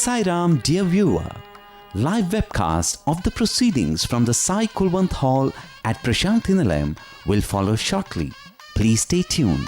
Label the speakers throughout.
Speaker 1: Sairam, dear viewer, live webcast of the proceedings from the Sai Kulwant Hall at Prasanthi Nilayam will follow shortly. Please stay tuned.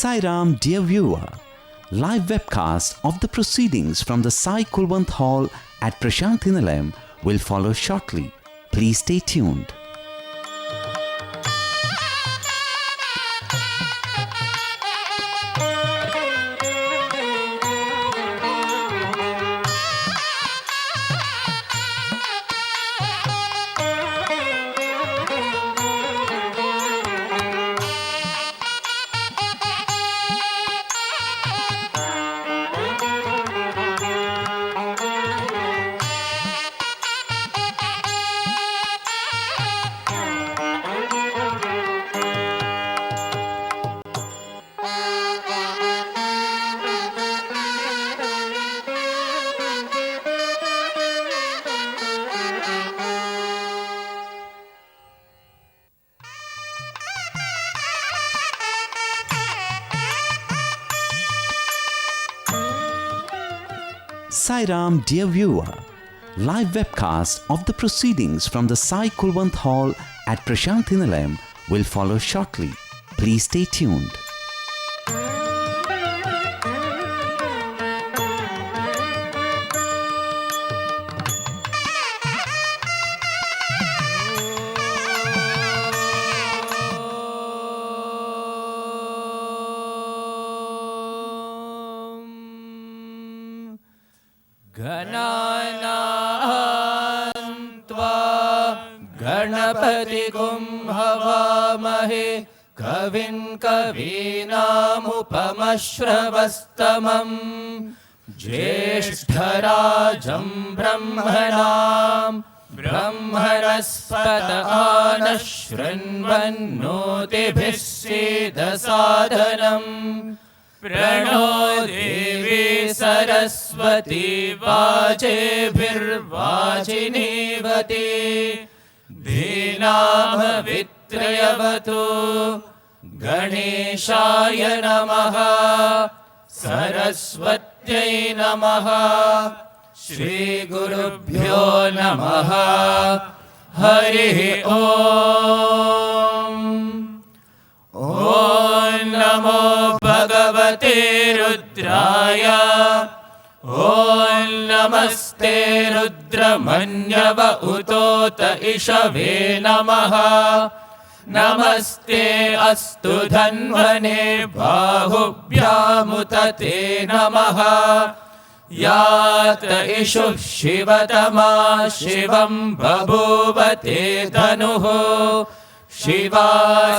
Speaker 1: Sairam, dear viewer, live webcast of the proceedings from the Sai Kulwant Hall at Prasanthi Nilayam will follow shortly. Please stay tuned. Sairam, dear viewer, live webcast of the proceedings from the Sai Kulwant Hall at Prasanthi Nilayam will follow shortly. Please stay tuned.
Speaker 2: गणपतिगुंहवामहे कविं कवीनामुपमश्रवस्तमम् ज्येष्ठराजं ब्रह्मणां ब्रह्मणस्पत आनः शृण्वन्नोतिभिः सीदसादनम् प्रणो देवी सरस्वती वाजेभिर्वाजिनीवती धीनामवित्रयवतु गणेशाय नमः सरस्वत्यै नमः श्रीगुरुभ्यो नमः हरिः ॐ नमो भगवते रुद्राय ॐ नमस्ते रुद्रमन्यव उतोत इषवे नमः नमस्ते अस्तु धन्वने बाहुभ्यामुत ते नमः यात इषुः शिवतमा शिवं बभूव ते धनुः शिवा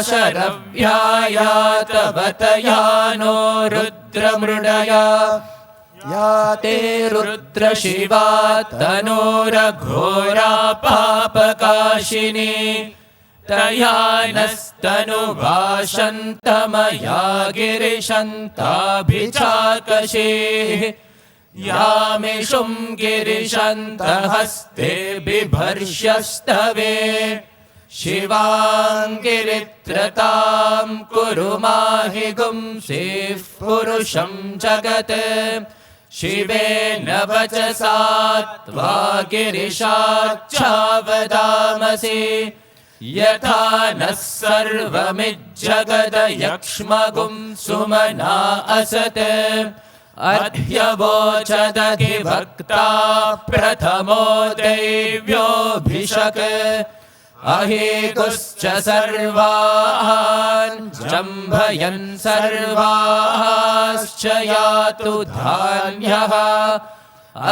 Speaker 2: शरव्यायातवतयानो रुद्रमृडया या ते रुद्रशिवा तनोरघोरा पापकाशिनी तया नस्तनुभाषन्तमया गिरिशन्ताभिचाकशेः यामिषुं गिरिशन्तहस्ते बिभर्ष्यस्तवे शिवाङ्गिरित्रतां कुरु माहि गुंसेः पुरुषं जगत् शिवेन वचसा त्वा गिरिशाच्छावदामसि यथा नः सर्वमिज्जगदयक्ष्मगुं सुमना असत् अध्यवोचदधिभक्ता प्रथमो दैव्योऽभिषक् अहेतुश्च सर्वान् जम्भयन् सर्वाश्च यातु धान्यः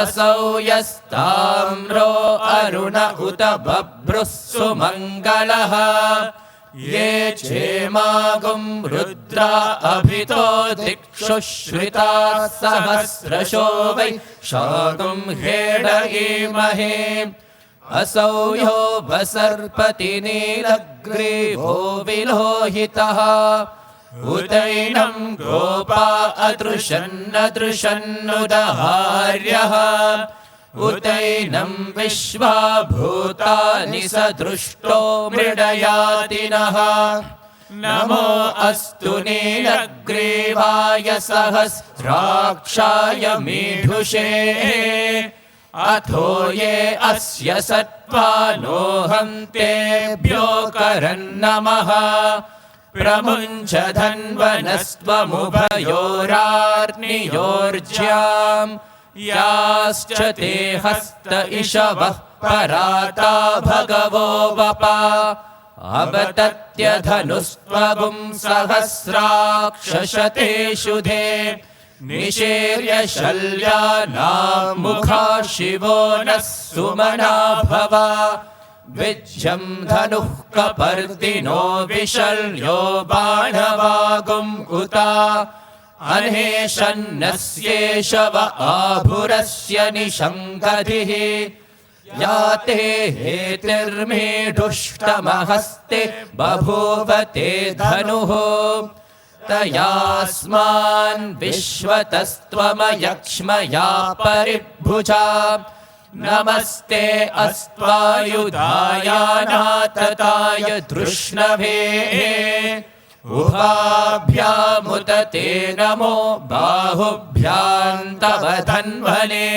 Speaker 2: असौ यस्ताम्रो अरुण उत बभ्रुः सुमङ्गलः ये चेमागुं रुद्रा अभितो दिक्षु श्रिताः सहस्रशो वै शागुं हेडयेमहे असौ यो वसर्पति नीलग्रीवो विलोहितः उतैनं गोपा अदृशन्नदृशन्नुदहार्यः उतैनं विश्वा भूतानि सदृष्टो मृडयातिनः नमो अस्तु नीलग्रीवाय सहस्राक्षाय मीढुषे अथो ये अस्य सत्त्वानोऽहं तेभ्यो करन्नमः प्रमुञ्च धन्वनस्त्वमुभयोरार्नियोर्ज्यां याश्च ते हस्त इषवः पराता भगवो वपा अवतत्यधनुस्त्वगुं सहस्राक्षशतेषु धे निशीर्य शल्यानां मुखा शिवो नः सुमना भवा विज्यं धनुः कपर्दिनो विशल्यो बाणवागुं कुता अनेशन्नस्येषव आभुरस्य निशङ्गधिः याते हेतिर्मेढुष्टमहस्ते बभूव ते धनुः तयास्मान् विश्वतस्त्वमयक्ष्मया परिभुजा नमस्ते अस्त्वायुधायानातताय धृष्णवे उभाभ्यामुत ते नमो बाहुभ्यां तव धन्वने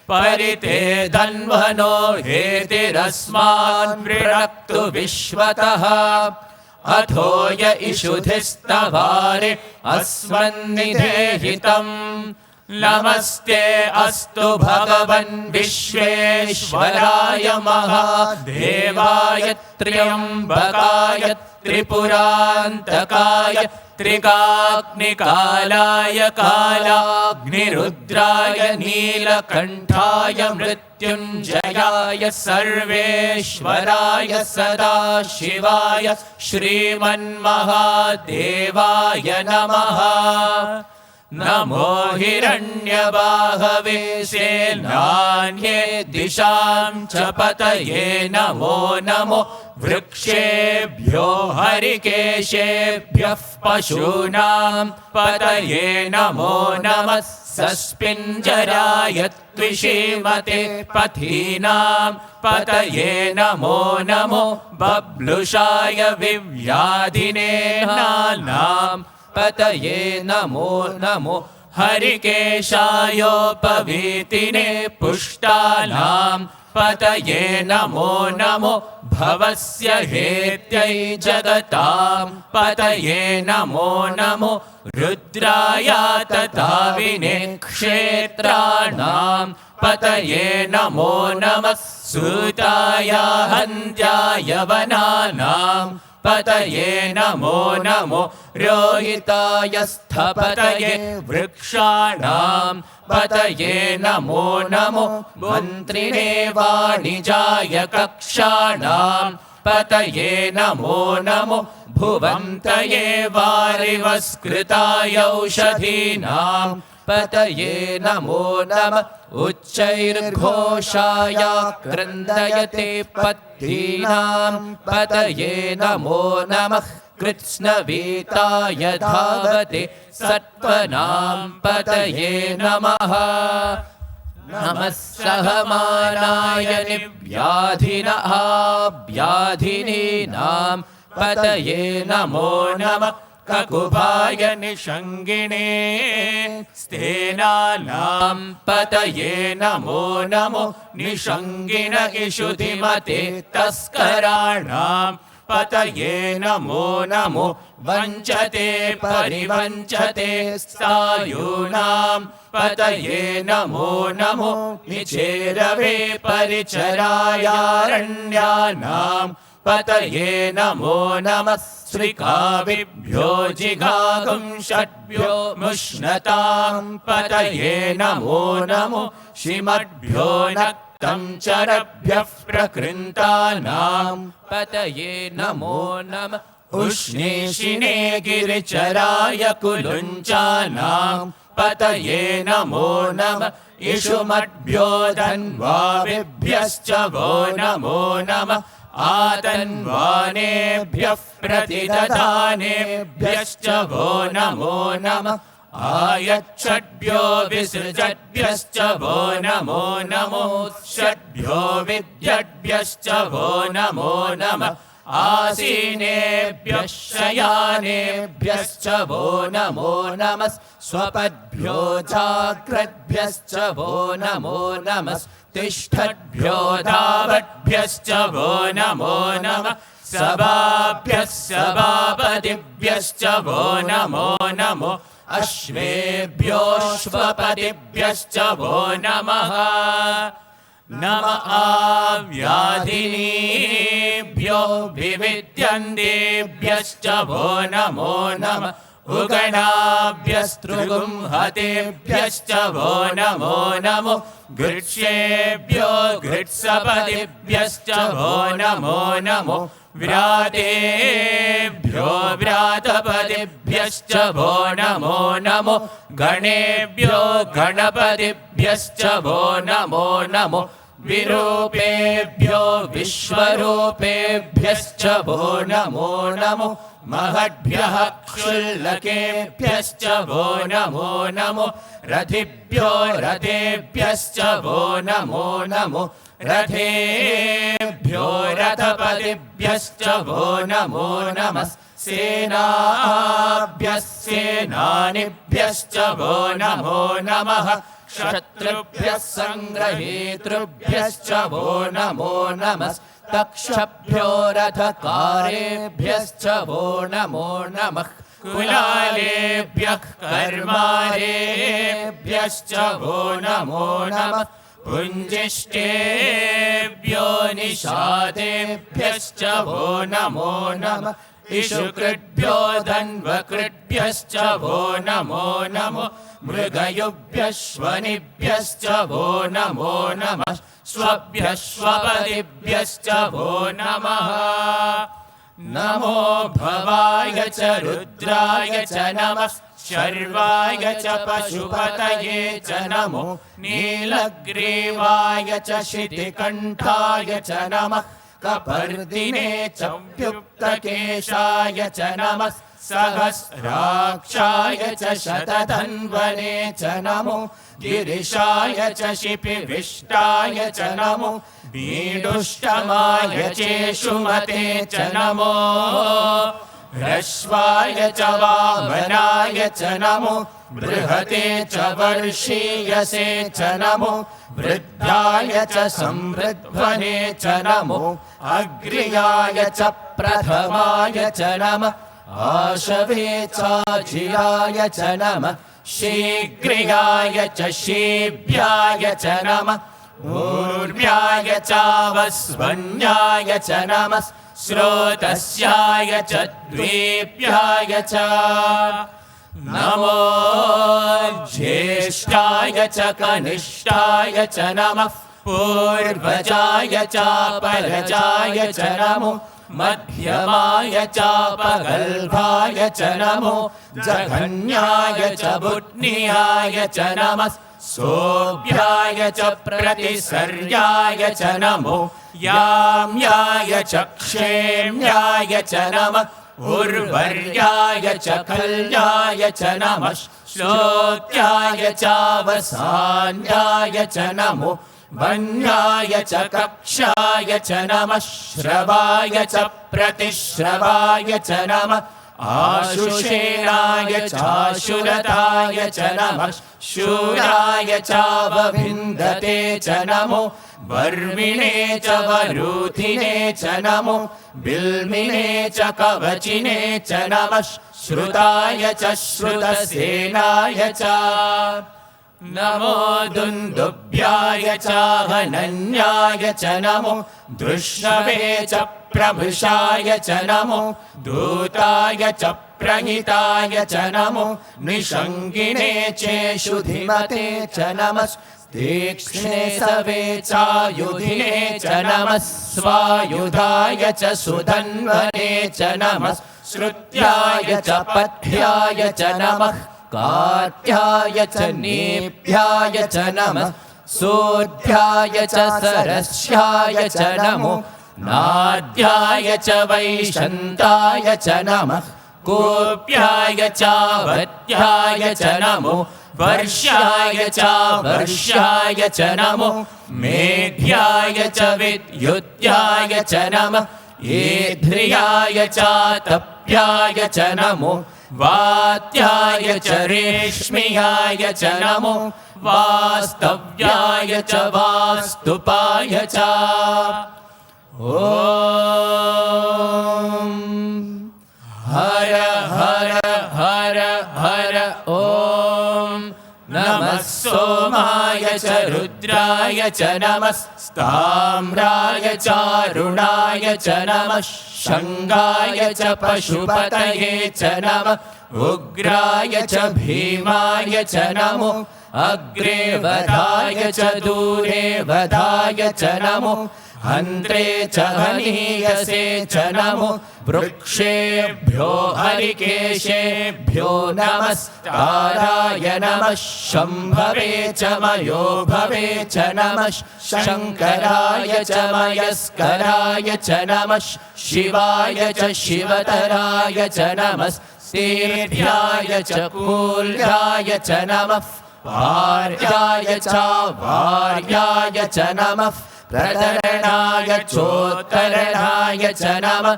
Speaker 2: परिते धन्वनो हेतिरस्मान् मृणक्तु विश्वतः अथो य इषुधिस्तवारे अस्मन्निधेहितम् नमस्ते अस्तु भगवन् विश्वेश्वराय महादेवाय त्र्यम्बकाय त्रिपुरान्तकाय त्रिकाग्निकालाय कालाग्निरुद्राय नीलकण्ठाय मृत्युञ्जयाय सर्वेश्वराय सदाशिवाय श्रीमन्महादेवाय नमः नमो हिरण्यबाहवे सेनान्ये दिशां च पतये नमो नमो वृक्षेभ्यो हरिकेशेभ्यः पशूनां पतये नमो नमः सस्पिञ्जराय त्विषीमते पथीनां पतये नमो नमो बब्लुषाय विव्याधिने नानां पतये नमो नमो हरिकेशायोपवीतिने पुष्टानां पतये नमो नमो भवस्य हेत्यै जगतां पतये नमो नमो रुद्राय तताविने क्षेत्राणां पतये नमो नमः सूताय हन्त्याय वनानां पतये नमो नमो रोहिताय स्थपतये वृक्षाणां पतये नमो नमो मन्त्रिणे वाणिजाय कक्षाणां पतये नमो नमो भुवन्तये वारिवस्कृताय औषधीनां पतये नमो नमः उच्चैर्घोषाय क्रन्दयते पत्नीनां पतये नमो नमः कृत्स्नवीताय धावते सत्त्वनां पतये नमः नमः सहमानाय निव्याधिनः व्याधिनीनां पतये नमो नमः ककुभाय निषङ्गिणे स्तेनानां पतये नमो नमो निषङ्गिण इषुधिमते तस्कराणां पतये नमो नमो वञ्चते परिवञ्चते स्थायूनां पतये नमो नमो निचेरवे परिचरायारण्यानां पतये नमो नमः श्रीकाविभ्यो जिगागुं षड्भ्यो मुष्णतां पतये नमो नमो श्रीमद्भ्यो नक्तं चरभ्यः प्रकृन्तानां पतये नमो नमः उष्णीषिणे गिरिचराय कुलुञ्चानां पतये नमो नमः इषुमद्भ्यो धन्वाविभ्यश्च वो नमो नमः आतन्वानेभ्यः प्रतिदधानेभ्यश्च वो नमो नमः आयच्छद्भ्यो विसृजद्भ्यश्च वो नमो नमो षड्भ्यो विद्यद्भ्यश्च वो नमो नमः आसीनेभ्यः शयानेभ्यश्च वो नमो नमः स्वपद्भ्यो जाग्रद्भ्यश्च वो नमो नमः तिष्ठद्भ्यो धावद्भ्यश्च वो नमो नमः सभाभ्यः सभापतिभ्यश्च वो नमो नमो अश्वेभ्योऽश्वपतिभ्यश्च वो नमः नम आव्याधिनीभ्यो विविद्यन्तेभ्यश्च वो नमो नमः उगणाभ्यस्तृगुंहतेभ्यश्च वो नमो नमो गृह्येभ्यो गृत्सपतिभ्यश्च वो नमो नमो व्रातेभ्यो व्रातपतिभ्यश्च वो नमो नमो गणेभ्यो गणपतिभ्यश्च वो नमो नमो विरूपेभ्यो विश्वरूपेभ्यश्च वो नमो नमो महद्भ्यः क्षुल्लकेभ्यश्च वो नमो नमो रथिभ्यो रथेभ्यश्च वो नमो नमो रथेभ्यो रथपतिभ्यश्च वो नमो नमः सेनाभ्यः सेनानिभ्यश्च वो नमो नमः क्षत्रुभ्यः सङ्ग्रहेतृभ्यश्च वो नमो नमः तक्षभ्यो रथकारेभ्यश्च वो नमो नमः कुलालेभ्यः कर्मारेभ्यश्च वो नमो नमः पुञ्जिष्टेभ्यो निषादेभ्यश्च वो नमो नमः इषुकृद्भ्यो धन्वकृद्भ्यश्च वो नमो नमो मृगयुभ्यश्वनिभ्यश्च वो नमो नमः स्वभ्यश्वपतिभ्यश्च वो नमः नमो भवाय च रुद्राय च नमः शर्वाय च पशुपतये च नमो नीलग्रीवाय च शितिकण्ठाय च नमः कपर्दिने च व्युक्तकेशाय च नमः सहस्राक्षाय च शतधन्वने च नमो गिरिशाय च शिपिविष्टाय च नमो बीडुष्टमाय चेषुमते च नमो ह्रस्वाय च वामनाय च नमो बृहते च वर्षीयसे च नमो वृद्धाय च संवृद्ध्वने च नमो अग्र्याय च प्रथमाय च नमः आशवे चाजियाय च नमः शीघ्रियाय च शीभ्याय च नमः ऊर्व्याय चावस्वन्याय च नमः श्रोतस्याय च द्वेप्याय च नमो ज्येष्ठाय च कनिष्ठाय च नमः पूर्वजाय च परजाय च नमो मध्यमाय च पगल्भाय च नमो जघन्याय च बुध्नियाय च नमः सोऽभ्याय च प्रतिसर्याय च नमो याम्याय च क्षेम्याय च नमः उर्वर्याय च कल्याय च नमः श्लोक्याय चावसान्याय च नमो वन्याय च कक्षाय च नमः श्रवाय च प्रतिश्रवाय च नमः आशुषेणाय चाशुरताय च नमः शूराय चावभिन्दते च नमो वर्मिणे च वरूथिने च नमो बिल्मिने च कवचिने च नमः श्रुताय च श्रुतसेनाय च नमो दुन्दुभ्याय च हनन्याय च नमो दृष्णवे च प्रभृशाय च नमो दूताय च प्रहिताय च नमो निषङ्गिणे चेषुधिमते च नमः तीक्ष्णे सवे चायुधिने च नमः स्वायुधाय च सुधन्वने च नमः श्रुत्याय च पथ्याय च नमः कात्याय च नेभ्याय च नमः सोऽध्याय च सरस्याय च नमो नाद्याय च वैशन्ताय च नमः कोऽप्याय च वत्याय च नमो वर्ष्याय च वर्ष्याय च नमो मेघ्याय च विद्युत्याय च नमः येध्रियाय च तप्याय च नमो वात्याय च रेश्म्याय च नमो वास्तव्याय च वास्तुपाय च ॐ हर हर हर हर ॐ नमः सोमाय च रुद्राय च नमः स्ताम्राय चारुणाय च नमः शङ्गाय च पशुपतये च नमः उग्राय च भीमाय च नमो अग्रे वधाय च दूरे वधाय च नमो हन्त्रे च हनीयसे च नमो वृक्षेभ्यो हरिकेशेभ्यो नमस्काराय नमः शम्भवे च मयोभवे च नमः शङ्कराय च मयस्कराय च नमः शिवाय च शिवतराय च नमः सेभ्याय च कूल्याय च नमः भार्याय च भार्याय च नमः प्रतरणाय चोत्तरणाय च नमः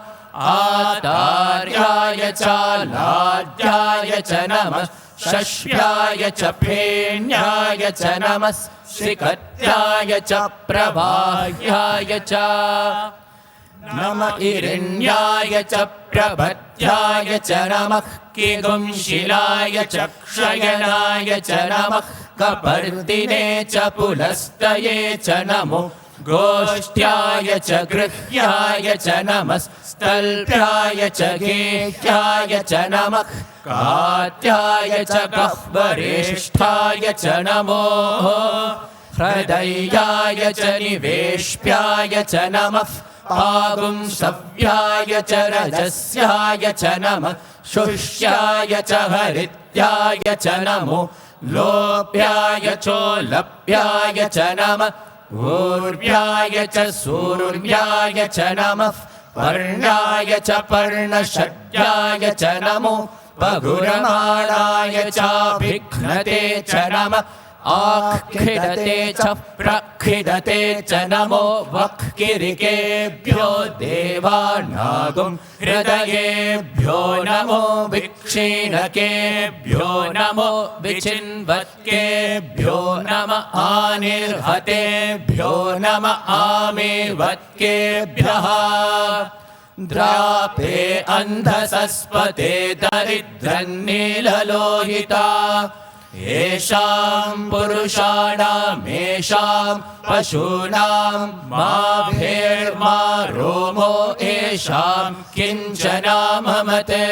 Speaker 2: आतार्याय च लाड्याय च नमः शश्याय च फेन्याय च नमः श्रीकत्याय च प्रवाह्याय च नमः इरण्याय च प्रभत्याय च नमः किगुंशिलाय च क्षयणाय च नमः कपर्दिने च पुलस्तये च नमो गोष्ठ्याय च गृह्याय च नमः स्तल्भ्याय च गेह्याय च नमः कात्याय च गह्वरेष्ठाय च नमो हृदयाय च निवेश्याय च नमः पागुंसव्याय च रजस्याय च नमः शुष्याय च हरित्याय च नमो लोभ्याय चोलभ्याय च नमः ऊर्व्याय च सूर्व्याय च नमः पर्णाय च पर्णषड्याय च नमो पगुरमाणाय चाभिघ्नते च नमः आखिदते च प्रखिदते च नमो वक्किरिकेभ्यो देवानागुं हृदयेभ्यो नमो विक्षीणकेभ्यो नमो विचिन्वत्केभ्यो नमः आनिर्हतेभ्यो नमः आमेवत्केभ्यः द्रापे अन्धसस्पते दरिद्रन्नीललोहिता येषां पुरुषाणां येषां पशूनां मा भेर्मा रोमो येषां किञ्चनाममते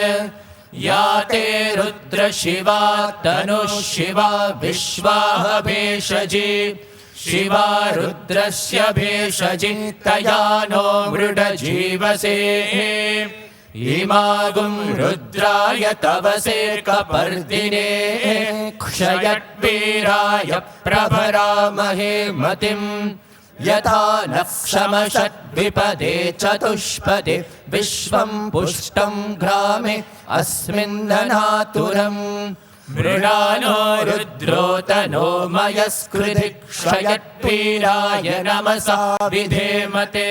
Speaker 2: या ते रुद्रशिवा तनुः शिवा विश्वाह भेषजी शिवा रुद्रस्य भेषजी तया नो मृडजीवसे इमागुं रुद्राय तवसे कपर्दिने क्षयद्वीराय प्रभरामहे मतिं यथा नक्षमषद्विपदे चतुष्पदे विश्वं पुष्टं ग्रामे अस्मिन्ननातुरम् मृडानो रुद्रोतनो मयस्कृधि क्षयद्वीराय नमसा विधेमते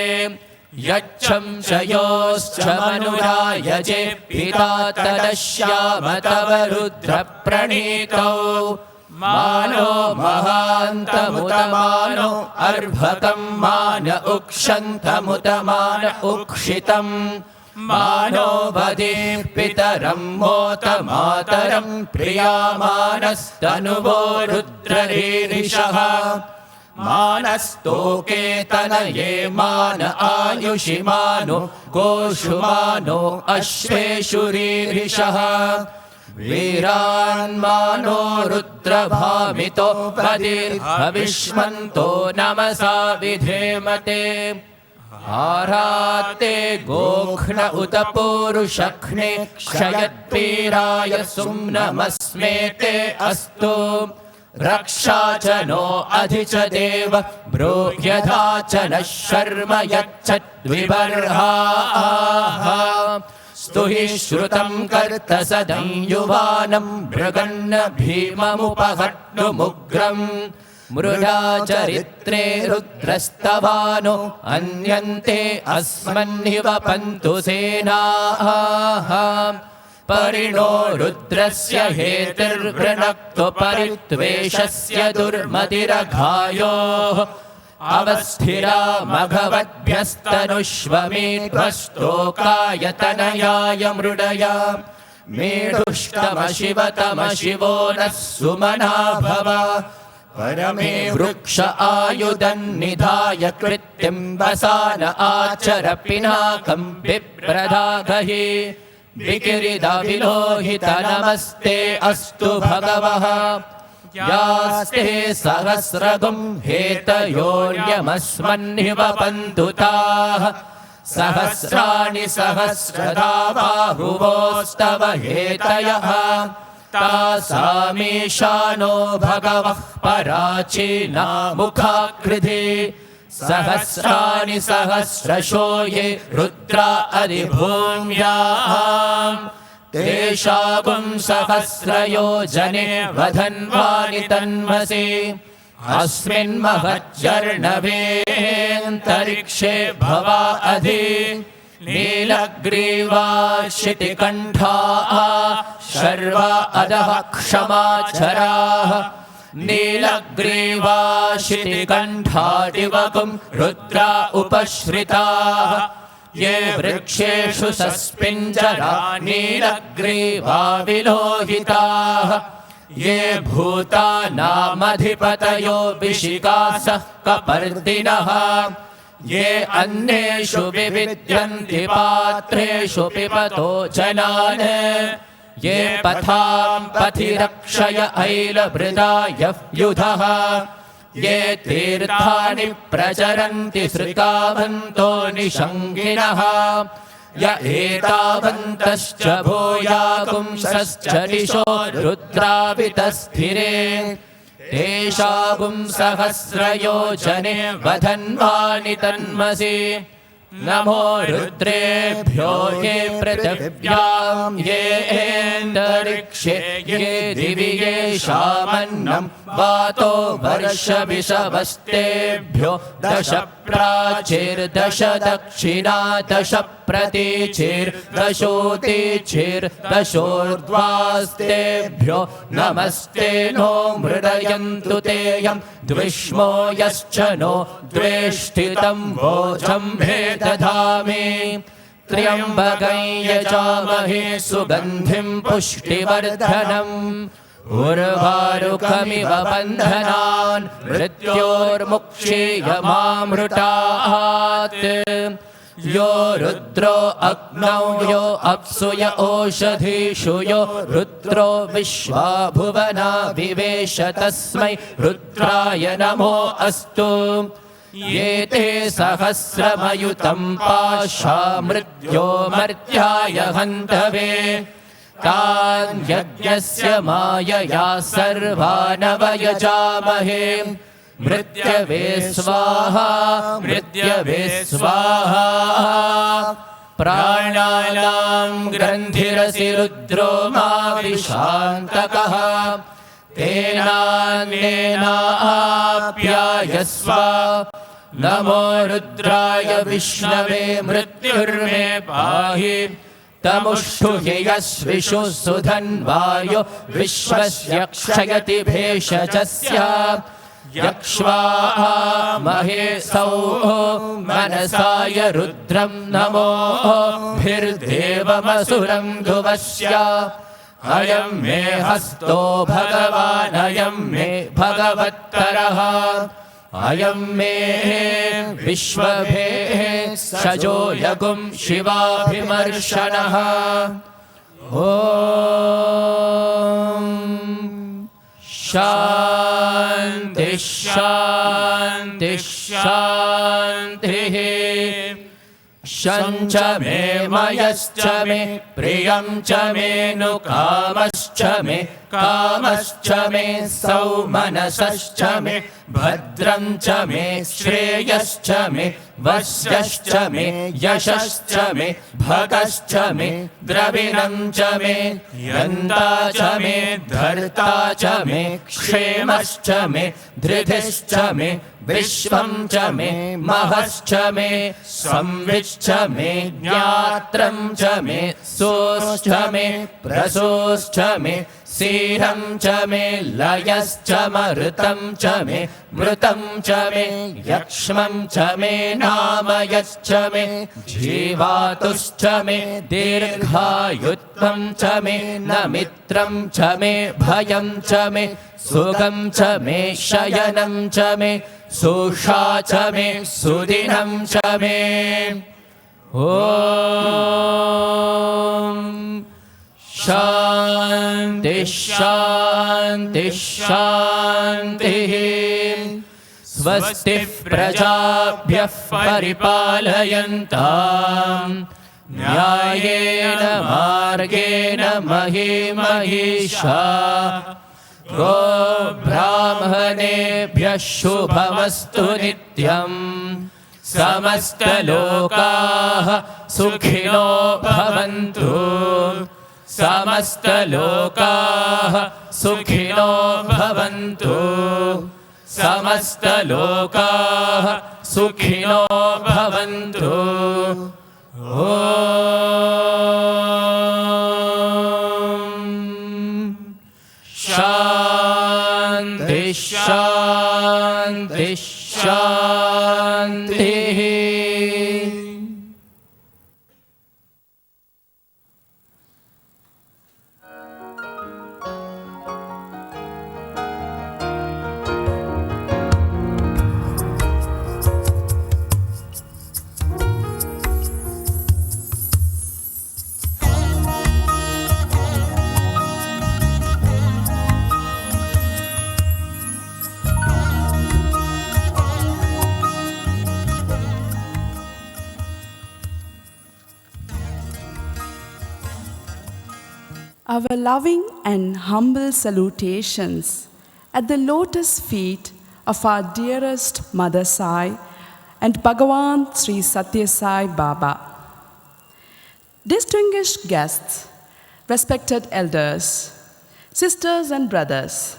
Speaker 2: यच्छं च योश्च मनुरायजे पिता तदश्याम तव रुद्रप्रणीतौ मानो महान्तमुतमानो अर्भकं मान उक्षन्तमुतमान उक्षितम् मानो वदे पितरं मोत मातरं प्रियामानस्तनुवो रुद्ररीरिषः मानस्तोके तनये मान आयुषि मानो गोषु मानो अश्वेषु रीरिषः वीरान्मानो रुद्रभामितो वदिर्भविष्मन्तो नमसा विधेमते आराते गोघ्न उत पूरुषघ्ने क्षयद्वीराय सुम्नमस्मेते अस्तु रक्षा च नो अधि च देव ब्रूह्यधा च नः शर्म यच्छद्विबर्हाः स्तुहि श्रुतं कर्तसदं युवानं मृगन्न भीममुपहट्नुमुग्रम् मृडा चरित्रे रुद्रस्तवानो अन्यन्ते अस्मन्निव पन्तु सेनाः परिणो रुद्रस्य हेतिर्वृणक्तो परित्वेषस्य दुर्मतिरघायोः अवस्थिरा मघवद्भ्यस्तनुष्वमेध्वस्तोकाय तनयाय मृडया मेढुष्टमशिवतमशिवो नः सुमना भव परमे वृक्ष आयुधन्निधाय कृत्तिं वसान आचर पिनाकं बिभ्रदागहि विकिरिदविलोहित नमस्ते अस्तु भगवः यास्ते सहस्रगुं हेतयोऽन्यमस्मन्निव पन्तु ताः सहस्राणि सहस्रदा बाहुवोस्तव हेतयः तासामीशानो भगवः पराचीना मुखाकृधि सहस्राणि सहस्रशो ये रुद्रा अधिभूम्याम् तेषागुं सहस्रयोजने वधन्वानि तन्मसि अस्मिन् महज्जर्णवेऽन्तरिक्षे भवा अधि नीलग्रीवा शितिकण्ठाः शर्वा अधः क्षमाचराः नीलग्रीवा शितिकण्ठादिवकुं रुद्रा उपश्रिताः ये वृक्षेषु सस्पिञ्जरा नीलग्रीवा विलोहिताः ये भूतानामधिपतयो विशिकासः कपर्दिनः ये अन्येषु विविद्यन्ति पात्रेषु पिबतो जनान् ये पथां पथि रक्षय ऐलभृदाय युधः ये तीर्थानि प्रचरन्ति श्रुतावन्तो निषङ्गिणः य एतावन्तश्च भूयागुंसश्च दिशो रुद्रावितस्थिरे तेषागुं सहस्रयोजने वधन्वानि तन्मसि नमो रुद्रेभ्यो ये पृथिव्यां येऽन्तरिक्षे ये दिवि येषामन्नं वातो वर्षविषवस्तेभ्यो दश प्राचीर्दश दक्षिणा दश प्रतीचीर्दशोतीचीर्दशोर्ध्वास्तेभ्यो नमस्ते नो मृडयन्तु तेयं द्विष्मो यश्च नो द्वेष्टितं वोचं दधामि त्र्यम्बकं यजामहे सुगन्धिं पुष्टिवर्धनम् उर्वारुकमिव बन्धनान् मृत्योर्मुक्षीयमामृतात् यो रुद्रो अग्नौ यो अप्सुय ओषधीषु यो रुद्रो विश्वा भुवना विवेश तस्मै रुद्राय नमो अस्तु ये ते सहस्रमयुतं पाशा मृत्यो मर्त्याय हन्तवे तान् यज्ञस्य मायया सर्वानवयजामहे मृत्यवे स्वाहा मृत्यवे स्वाहा प्राणानां ग्रन्थिरसि रुद्रो मा विशान्तकः तेनान्येनाप्यायस्व नमो रुद्राय विष्णवे मृत्युर्मे पाहि तमुष्टु हि यस्विषु सुधन्वायो विश्वस्य क्षयति भेषजस्य यक्ष्वा महे सौः मनसाय रुद्रं नमो भिर्देवमसुरं धुवस्य अयं मे हस्तो भगवान् अयं मे भगवत्तरः अयं मे विश्वभेः सजो यगुं शिवाभिमर्शनः ॐ शान्ति शान्ति शान्तिः शञ्च मे मयश्च मे प्रियं च मे नु कामश्च मे सौमनसश्च मे भद्रं च मे श्रेयश्च मे वश्यश्च मे यशश्च मे भगश्च मे द्रविणं च मे यन्ता च मे धर्ता च मे क्षेमश्च मे धृतिश्च मे विश्वं च मे महश्च मे संविच्च मे ज्ञात्रं च मे सोश्च मे प्रसोश्च मे सीरं च मे लयश्च मरुतं च मे मृतं च मे यक्ष्मं च मे नामयश्च मे जीवातुश्च मे दीर्घायुत्वं च मे नमित्रं च मे भयं च मे सुखं च मे शयनं च मे सुषा च मे सुदिनं च मे ॐ शान्ति शान्ति शान्तिः स्वस्ति प्रजाभ्यः परिपालयन्ताम् न्यायेन मार्गेण महीमहीषा गो ब्राह्मणेभ्यः शुभमस्तु नित्यम् समस्तलोकाः सुखिनो भवन्तु समस्तलोकाः सुखिनो भवन्तु समस्तलोकाः सुखिनो भवन्तु ॐ शान्ति शान्ति शान्तिः
Speaker 3: Our loving and humble salutations at the lotus feet of our dearest Mother Sai and Bhagavan Sri Satya Sai Baba. Distinguished guests, respected elders, sisters and brothers,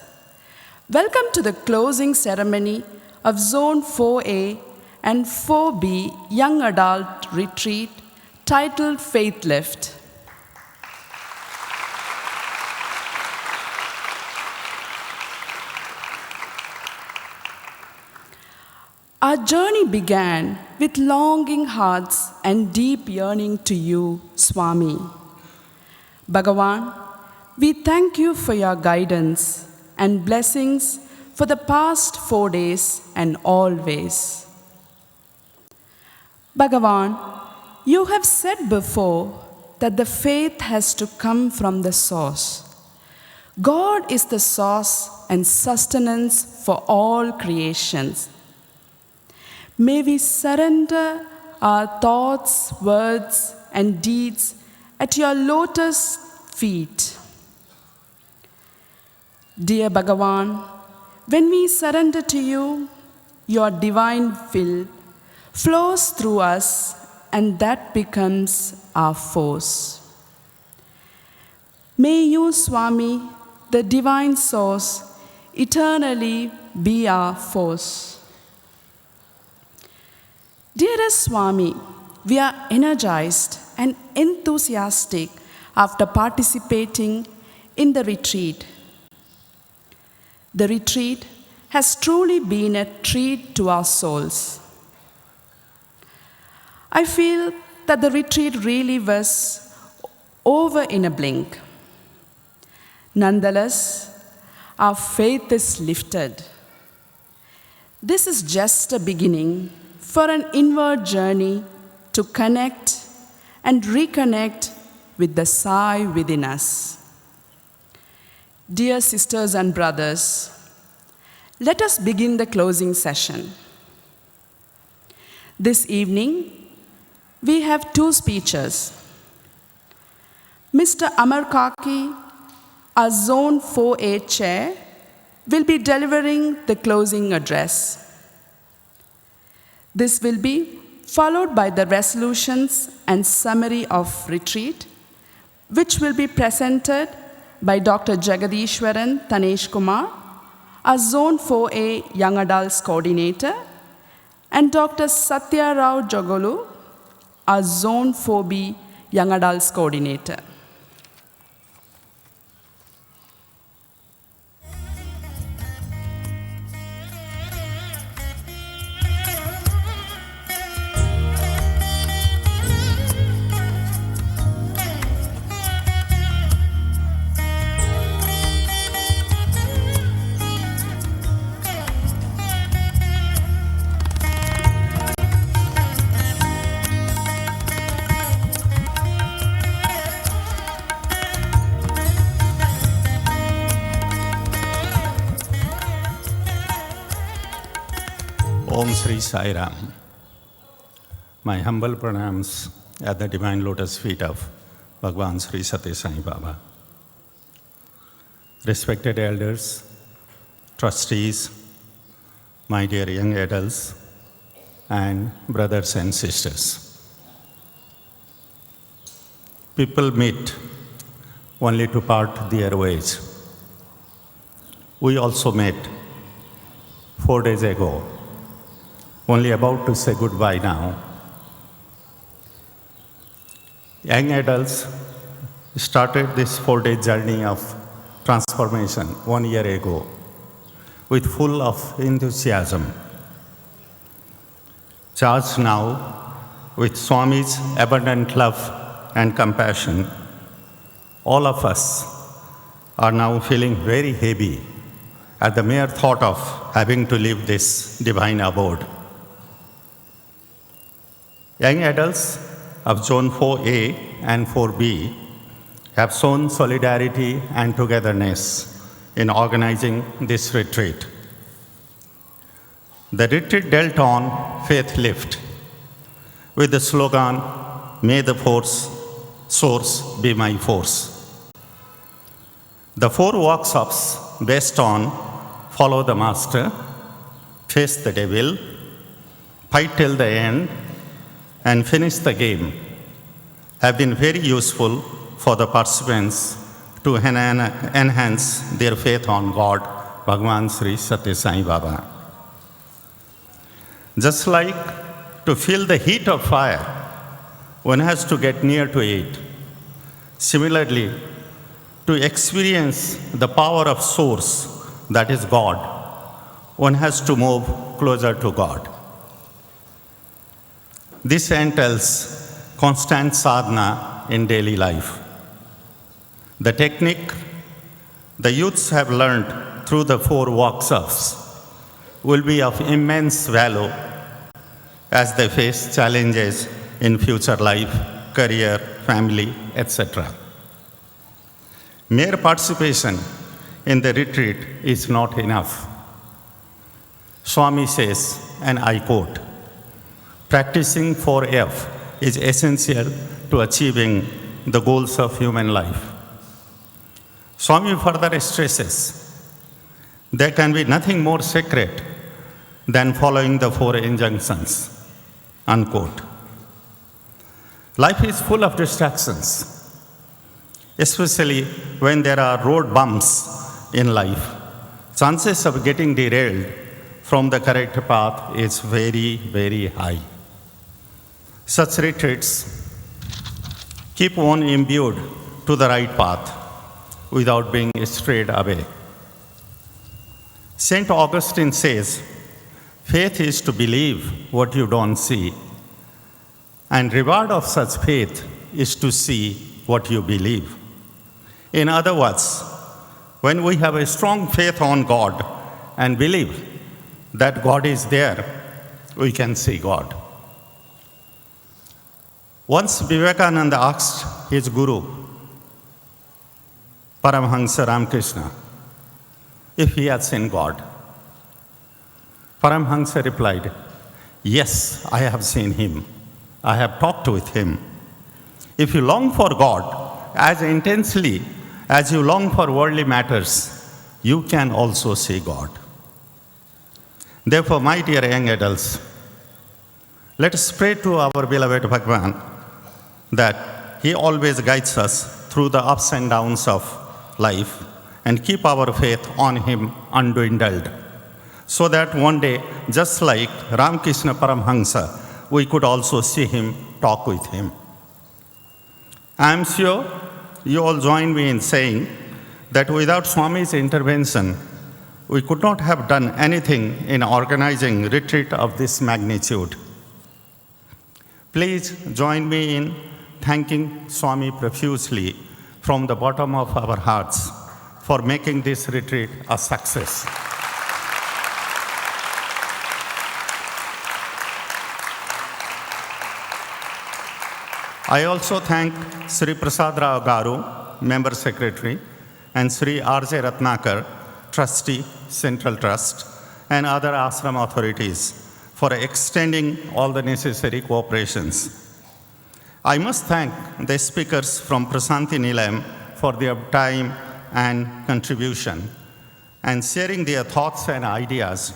Speaker 3: welcome to the closing ceremony of Zone 4A and 4B Young Adult Retreat titled Faith Lift. Our journey began with longing hearts and deep yearning to you, Swami. Bhagavan, we thank you for your guidance and blessings for the past 4 days and always. Bhagavan, you have said before that the faith has to come from the source. God is the source and sustenance for all creations. May we surrender our thoughts, words, and deeds at your lotus feet. Dear Bhagavan, when we surrender to you, your divine will flows through us, and that becomes our force. May you, Swami, the divine source, eternally be our force. Dearest Swami, we are energized and enthusiastic after participating in the retreat. The retreat has truly been a treat to our souls. I feel that the retreat really was over in a blink. Nonetheless, our faith is lifted. This is just a beginning for an inward journey to connect and reconnect with the Sai within us. Dear sisters and brothers, let us begin the closing session. This evening, we have 2 speeches. Mr. Amar Kaki, our Zone 4A chair, will be delivering the closing address. This will be followed by the resolutions and summary of retreat, which will be presented by Dr. Jagadishwaran Tanesh Kumar, our Zone 4A Young Adults Coordinator, and Dr. Satya Rao Jogolu, our Zone 4B Young Adults Coordinator.
Speaker 4: Om Sri Sai Ram. My humble pranams at the divine lotus feet of Bhagwan Sri Satya Sai Baba. Respected elders, trustees, my dear young adults, and brothers and sisters. People meet only to part their ways. We also met 4 days ago, only about to say goodbye now. Young adults started this 4-day journey of transformation 1 year ago with full of enthusiasm. Charged now with Swami's abundant love and compassion, all of us are now feeling very heavy at the mere thought of having to leave this divine abode. Young adults of Zone 4A and 4B have shown solidarity and togetherness in organizing this retreat. The retreat dealt on faith lift with the slogan, "May the source be my force." The 4 workshops based on follow the master, face the devil, fight till the end, and finish the game have been very useful for the participants to enhance their faith on God, Bhagwan Sri Satya Sai Baba. Just like to feel the heat of fire, one has to get near to it. Similarly, to experience the power of source, that is God, one has to move closer to God. This entails constant sadhana in daily life. The technique the youths have learned through the 4 workshops will be of immense value as they face challenges in future life, career, family, etc. Mere participation in the retreat is not enough. Swami says, and I quote, "Practicing 4F is essential to achieving the goals of human life." Swami further stresses, there can be nothing more sacred than following the 4 injunctions, unquote. Life is full of distractions, especially when there are road bumps in life. Chances of getting derailed from the correct path is very, very high. Such retreats keep one imbued to the right path without being strayed away. St. Augustine says, faith is to believe what you don't see, and reward of such faith is to see what you believe. In other words, when we have a strong faith on God and believe that God is there, we can see God. Once Vivekananda asked his guru, Paramhansa Ramakrishna, if he had seen God. Paramhansa replied, "Yes, I have seen him. I have talked with him. If you long for God as intensely as you long for worldly matters, you can also see God." Therefore, my dear young adults, let us pray to our beloved Bhagavan that he always guides us through the ups and downs of life and keep our faith on him undwindled, so that one day, just like Ramakrishna Paramhansa, we could also see him, talk with him. I am sure you all join me in saying that without Swami's intervention, we could not have done anything in organizing retreat of this magnitude. Please join me in thanking Swami profusely from the bottom of our hearts for making this retreat a success. I also thank Sri Prasad Rao Garu, Member Secretary, and Sri R.J. Ratnakar, Trustee, Central Trust, and other ashram authorities for extending all the necessary cooperations. I must thank the speakers from Prasanthi Nilayam for their time and contribution and sharing their thoughts and ideas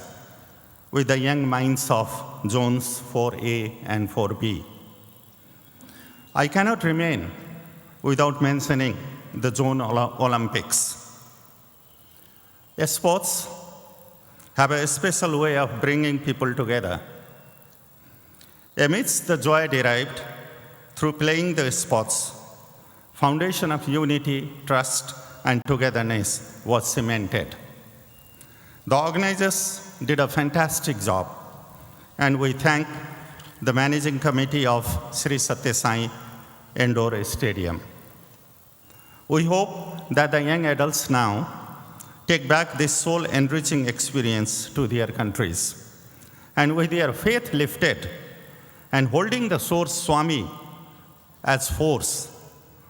Speaker 4: with the young minds of Zones 4A and 4B. I cannot remain without mentioning the Zone Olympics. Sports have a special way of bringing people together. Amidst the joy derived through playing the sports, foundation of unity, trust, and togetherness was cemented. The organizers did a fantastic job, and we thank the managing committee of Sri Satya Sai Indoor Stadium. We hope that the young adults now take back this soul-enriching experience to their countries, and with their faith lifted and holding the source Swami as force,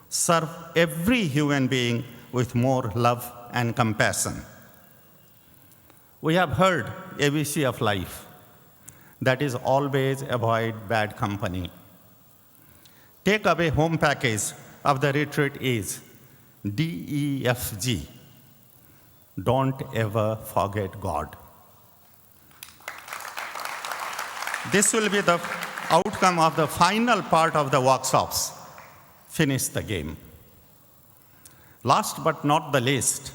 Speaker 4: serve every human being with more love and compassion. We have heard ABC of life, that is always avoid bad company. Take away home package of the retreat is DEFG. Don't ever forget God. This will be the outcome of the final part of the workshops. Finish the game. Last but not the least,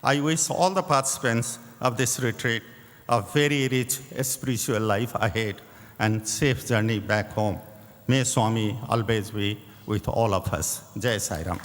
Speaker 4: I wish all the participants of this retreat a very rich spiritual life ahead and safe journey back home. May Swami always be with all of us. Jai Sai Ram.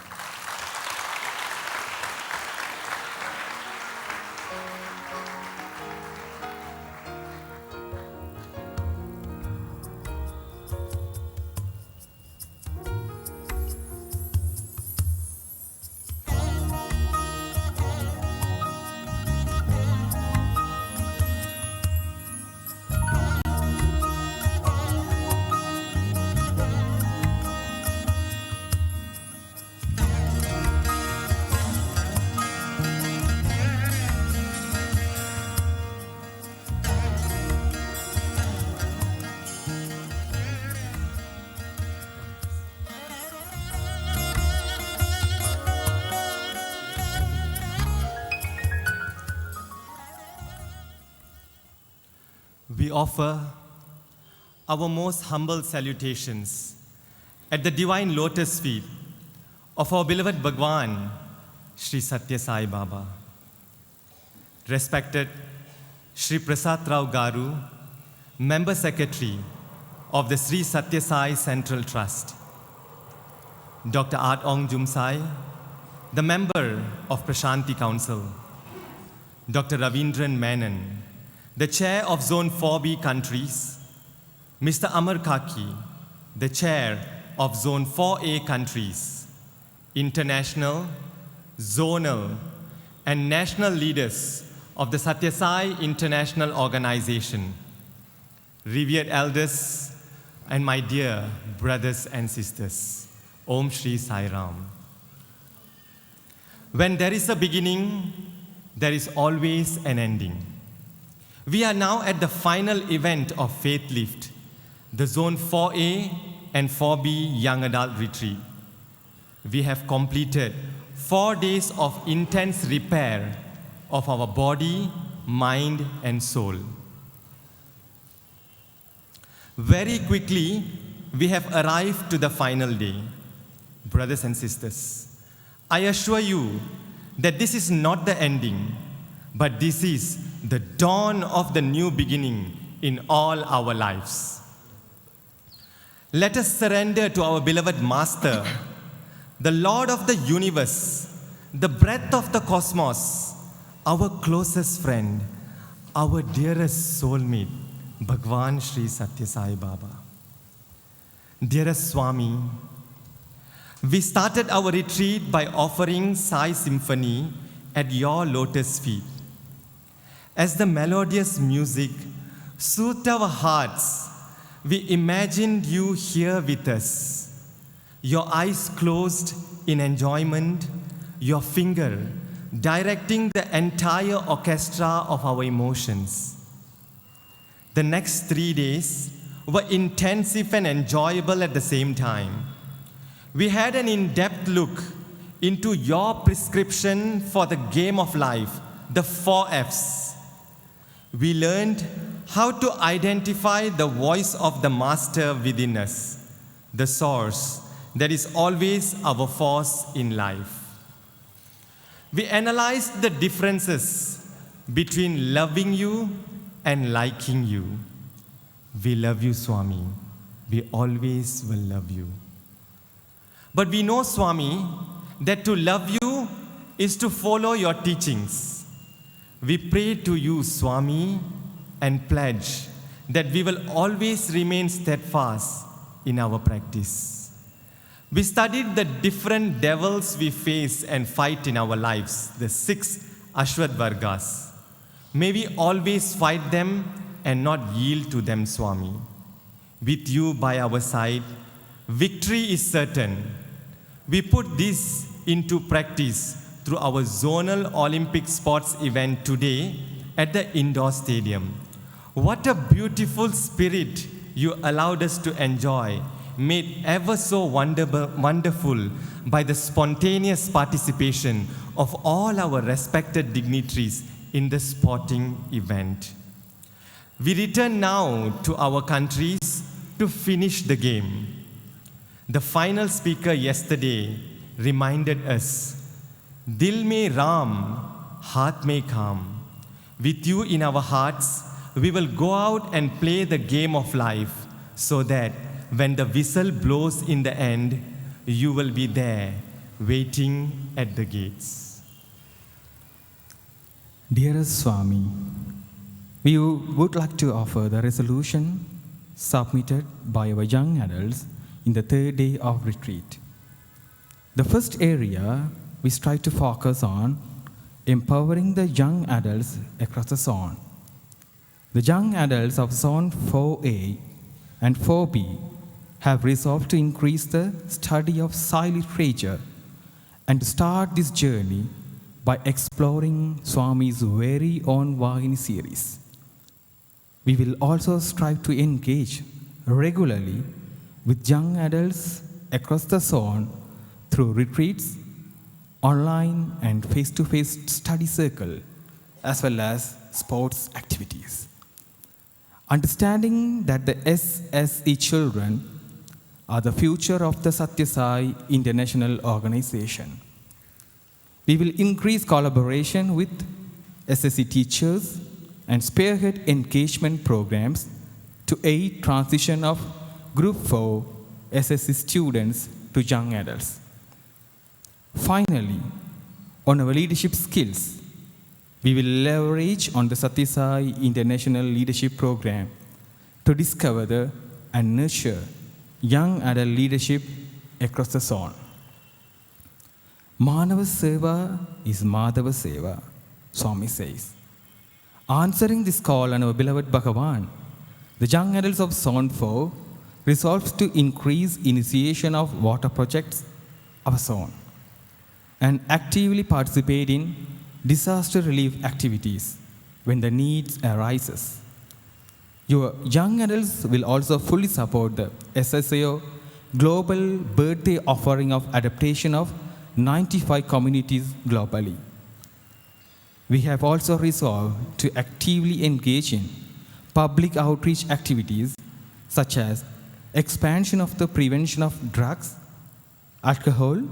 Speaker 5: we offer our most humble salutations at the divine lotus feet of our beloved Bhagwan, Sri Satya Sai Baba. Respected Sri Prasad Rao Garu, Member Secretary of the Sri Satya Sai Central Trust. Dr. Art Ong Jumsai, the member of Prasanthi Council. Dr. Ravindran Menon, the chair of Zone 4B countries. Mr. Amar Kaki, the chair of Zone 4A countries. International, zonal, and national leaders of the Satya Sai International Organization. Revered elders and my dear brothers and sisters. Om Shri Sai Ram. When there is a beginning, there is always an ending. We are now at the final event of Faith Lift, the Zone 4A and 4B Young Adult Retreat. We have completed 4 days of intense repair of our body, mind, and soul. Very quickly, we have arrived to the final day. Brothers and sisters, I assure you that this is not the ending, but this is the dawn of the new beginning in all our lives. Let us surrender to our beloved Master, the Lord of the universe, the breath of the cosmos, our closest friend, our dearest soulmate, Bhagwan Sri Satya Sai Baba. Dearest Swami, we started our retreat by offering Sai Symphony at your lotus feet. As the melodious music soothed our hearts, we imagined you here with us, your eyes closed in enjoyment, your finger directing the entire orchestra of our emotions. The next 3 days were intensive and enjoyable at the same time. We had an in-depth look into your prescription for the game of life, the 4 Fs. We learned how to identify the voice of the Master within us, the source that is always our force in life. We analyzed the differences between loving you and liking you. We love you, Swami. We always will love you. But we know, Swami, that to love you is to follow your teachings. We pray to you, Swami, and pledge that we will always remain steadfast in our practice. We studied the different devils we face and fight in our lives, the 6 Ashwat Vargas. May we always fight them and not yield to them, Swami. With you by our side, victory is certain. We put this into practice through our zonal Olympic sports event today at the indoor stadium. What a beautiful spirit you allowed us to enjoy, made ever so wonderful by the spontaneous participation of all our respected dignitaries in the sporting event. We return now to our countries to finish the game. The final speaker yesterday reminded us, Dil mein Ram, Haath mein Kam. With you in our hearts, we will go out and play the game of life so that when the whistle blows in the end, you will be there waiting at the gates.
Speaker 6: Dearest Swami, we would like to offer the resolution submitted by our young adults in the 3rd day of retreat. The first area we strive to focus on empowering the young adults across the zone. The young adults of Zone 4A and 4B have resolved to increase the study of Sai literature and to start this journey by exploring Swami's very own Vahini series. We will also strive to engage regularly with young adults across the zone through retreats, online and face-to-face study circle, as well as sports activities. Understanding that the SSE children are the future of the Satya Sai International Organization. We will increase collaboration with SSE teachers and spearhead engagement programs to aid transition of Group 4 SSE students to young adults. Finally, on our leadership skills, we will leverage on the Satya Sai International Leadership Program to discover and nurture young adult leadership across the zone. Manava Seva is Madhava Seva, Swami says. Answering this call on our beloved Bhagavan, the young adults of Zone 4 resolves to increase initiation of water projects of a zone and actively participate in disaster relief activities when the needs arises. Your young adults will also fully support the SSAO global birthday offering of adaptation of 95 communities globally. We have also resolved to actively engage in public outreach activities such as expansion of the prevention of drugs, alcohol,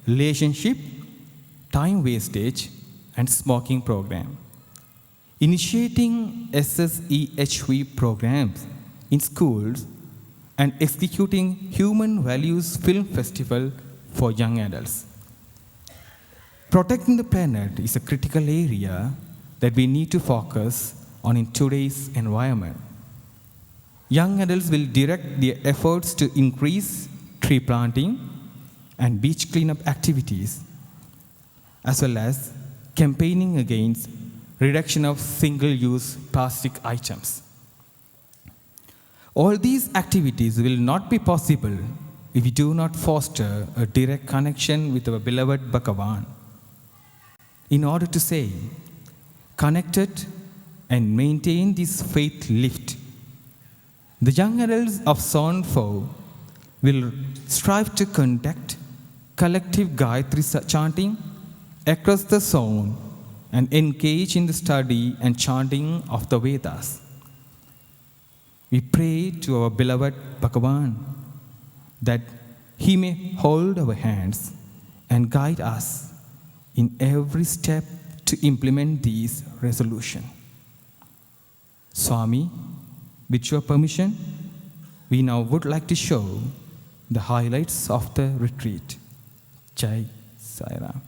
Speaker 6: relationship, time wastage, and smoking program. Initiating SSEHV programs in schools and executing Human Values Film Festival for young adults. Protecting the planet is a critical area that we need to focus on in today's environment. Young adults will direct their efforts to increase tree planting and beach cleanup activities, as well as campaigning against reduction of single-use plastic items. All these activities will not be possible if we do not foster a direct connection with our beloved Bhagavan. In order to stay connected and maintain this faith lift, the young adults of Zone 4 will strive to conduct collective Gayatri chanting across the zone and engage in the study and chanting of the Vedas. We pray to our beloved Bhagavan that he may hold our hands and guide us in every step to implement these resolutions. Swami, with your permission, we now would like to show the highlights of the retreat. Jai Sai Ram.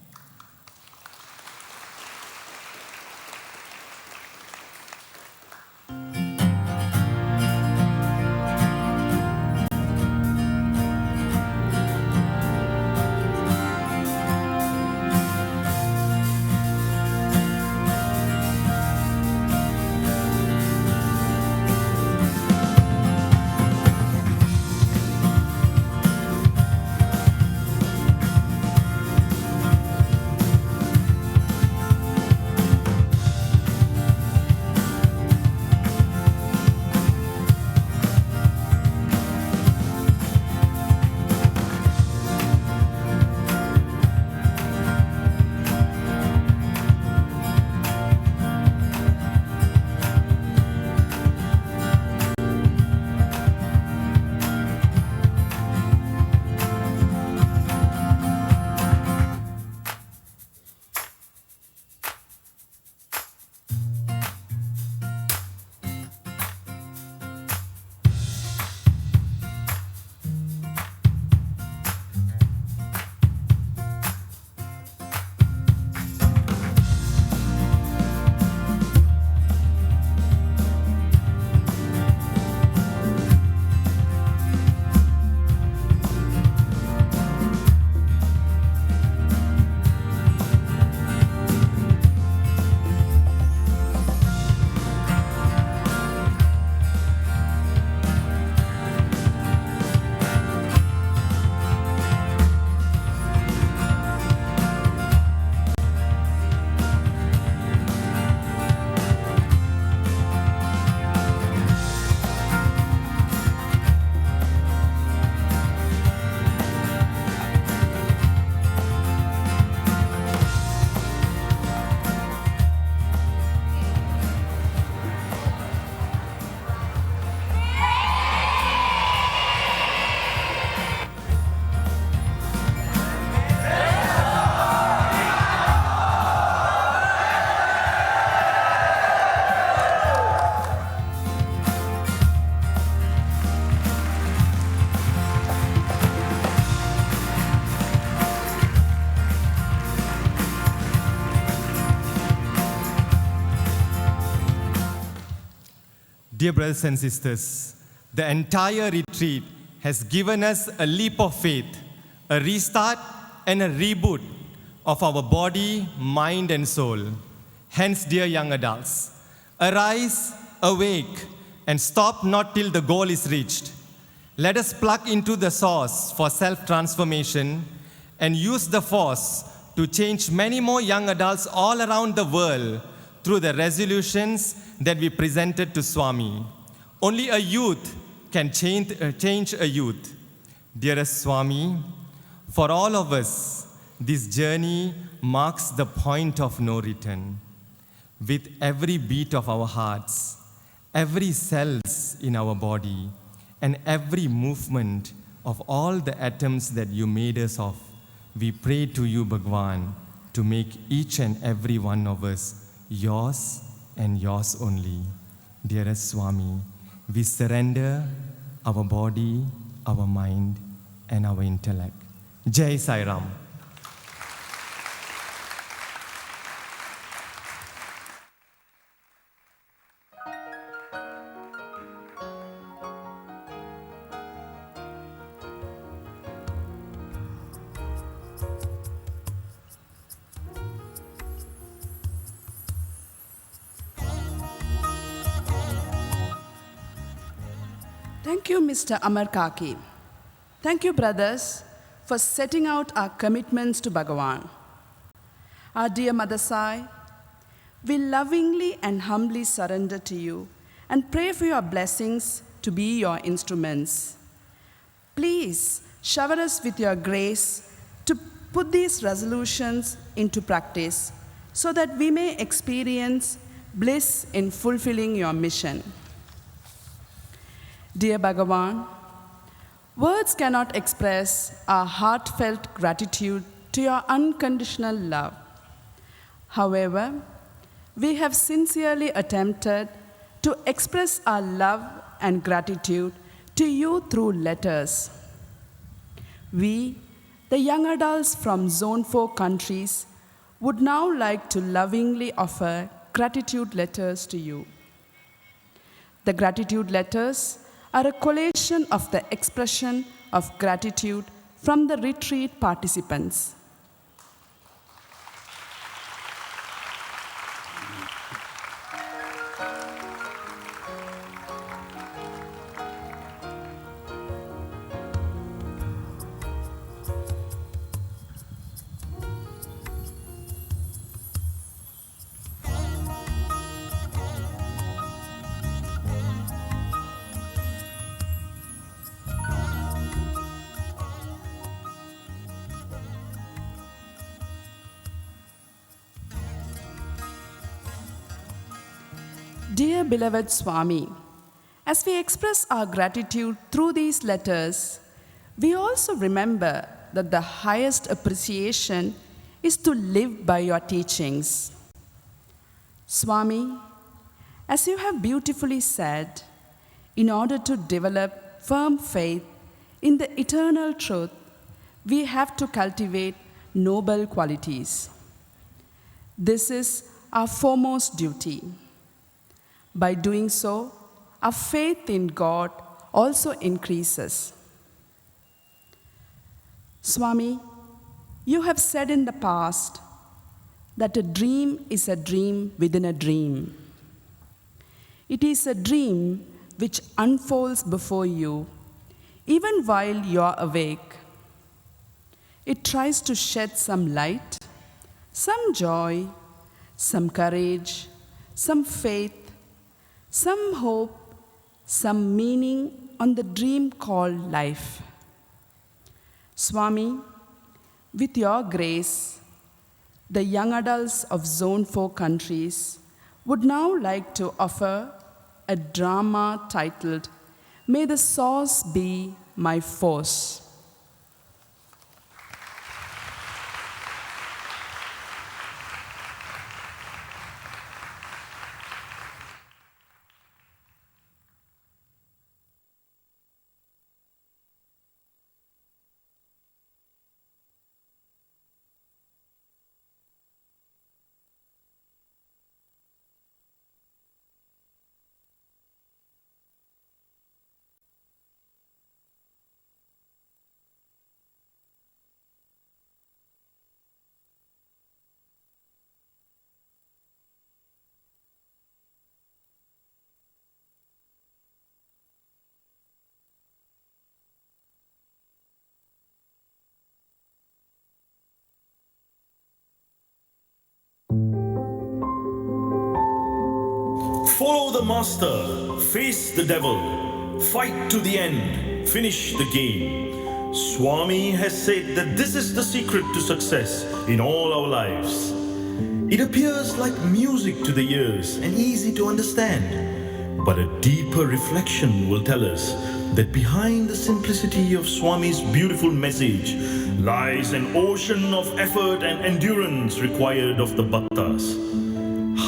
Speaker 5: Dear brothers and sisters, the entire retreat has given us a leap of faith, a restart and a reboot of our body, mind and soul. Hence, dear young adults, arise, awake, and stop not till the goal is reached. Let us plug into the source for self-transformation and use the force to change many more young adults all around the world through the resolutions that we presented to Swami. Only a youth can change a youth. Dearest Swami, for all of us, this journey marks the point of no return. With every beat of our hearts, every cells in our body, and every movement of all the atoms that you made us of, we pray to you, Bhagwan, to make each and every one of us yours and yours only. Dearest Swami, we surrender our body, our mind, and our intellect. Jai Sai Ram.
Speaker 3: Thank you, Mr. Amar Kaki. Thank you, brothers, for setting out our commitments to Bhagavan. Our dear Mother Sai, we lovingly and humbly surrender to you and pray for your blessings to be your instruments. Please shower us with your grace to put these resolutions into practice so that we may experience bliss in fulfilling your mission. Dear Bhagavan, words cannot express our heartfelt gratitude to your unconditional love. However, we have sincerely attempted to express our love and gratitude to you through letters. We, the young adults from Zone 4 countries, would now like to lovingly offer gratitude letters to you. The gratitude letters are a collation of the expression of gratitude from the retreat participants. Dear beloved Swami, as we express our gratitude through these letters, we also remember that the highest appreciation is to live by your teachings. Swami, as you have beautifully said, in order to develop firm faith in the eternal truth, we have to cultivate noble qualities. This is our foremost duty. By doing so, our faith in God also increases. Swami, you have said in the past that a dream is a dream within a dream. It is a dream which unfolds before you, even while you are awake. It tries to shed some light, some joy, some courage, some faith, some hope, some meaning on the dream called life. Swami, with your grace, the young adults of Zone 4 countries would now like to offer a drama titled, May the Source Be My Force.
Speaker 7: Follow the master, face the devil, fight to the end, finish the game. Swami has said that this is the secret to success in all our lives. It appears like music to the ears and easy to understand, but a deeper reflection will tell us that behind the simplicity of Swami's beautiful message lies an ocean of effort and endurance required of the bhaktas.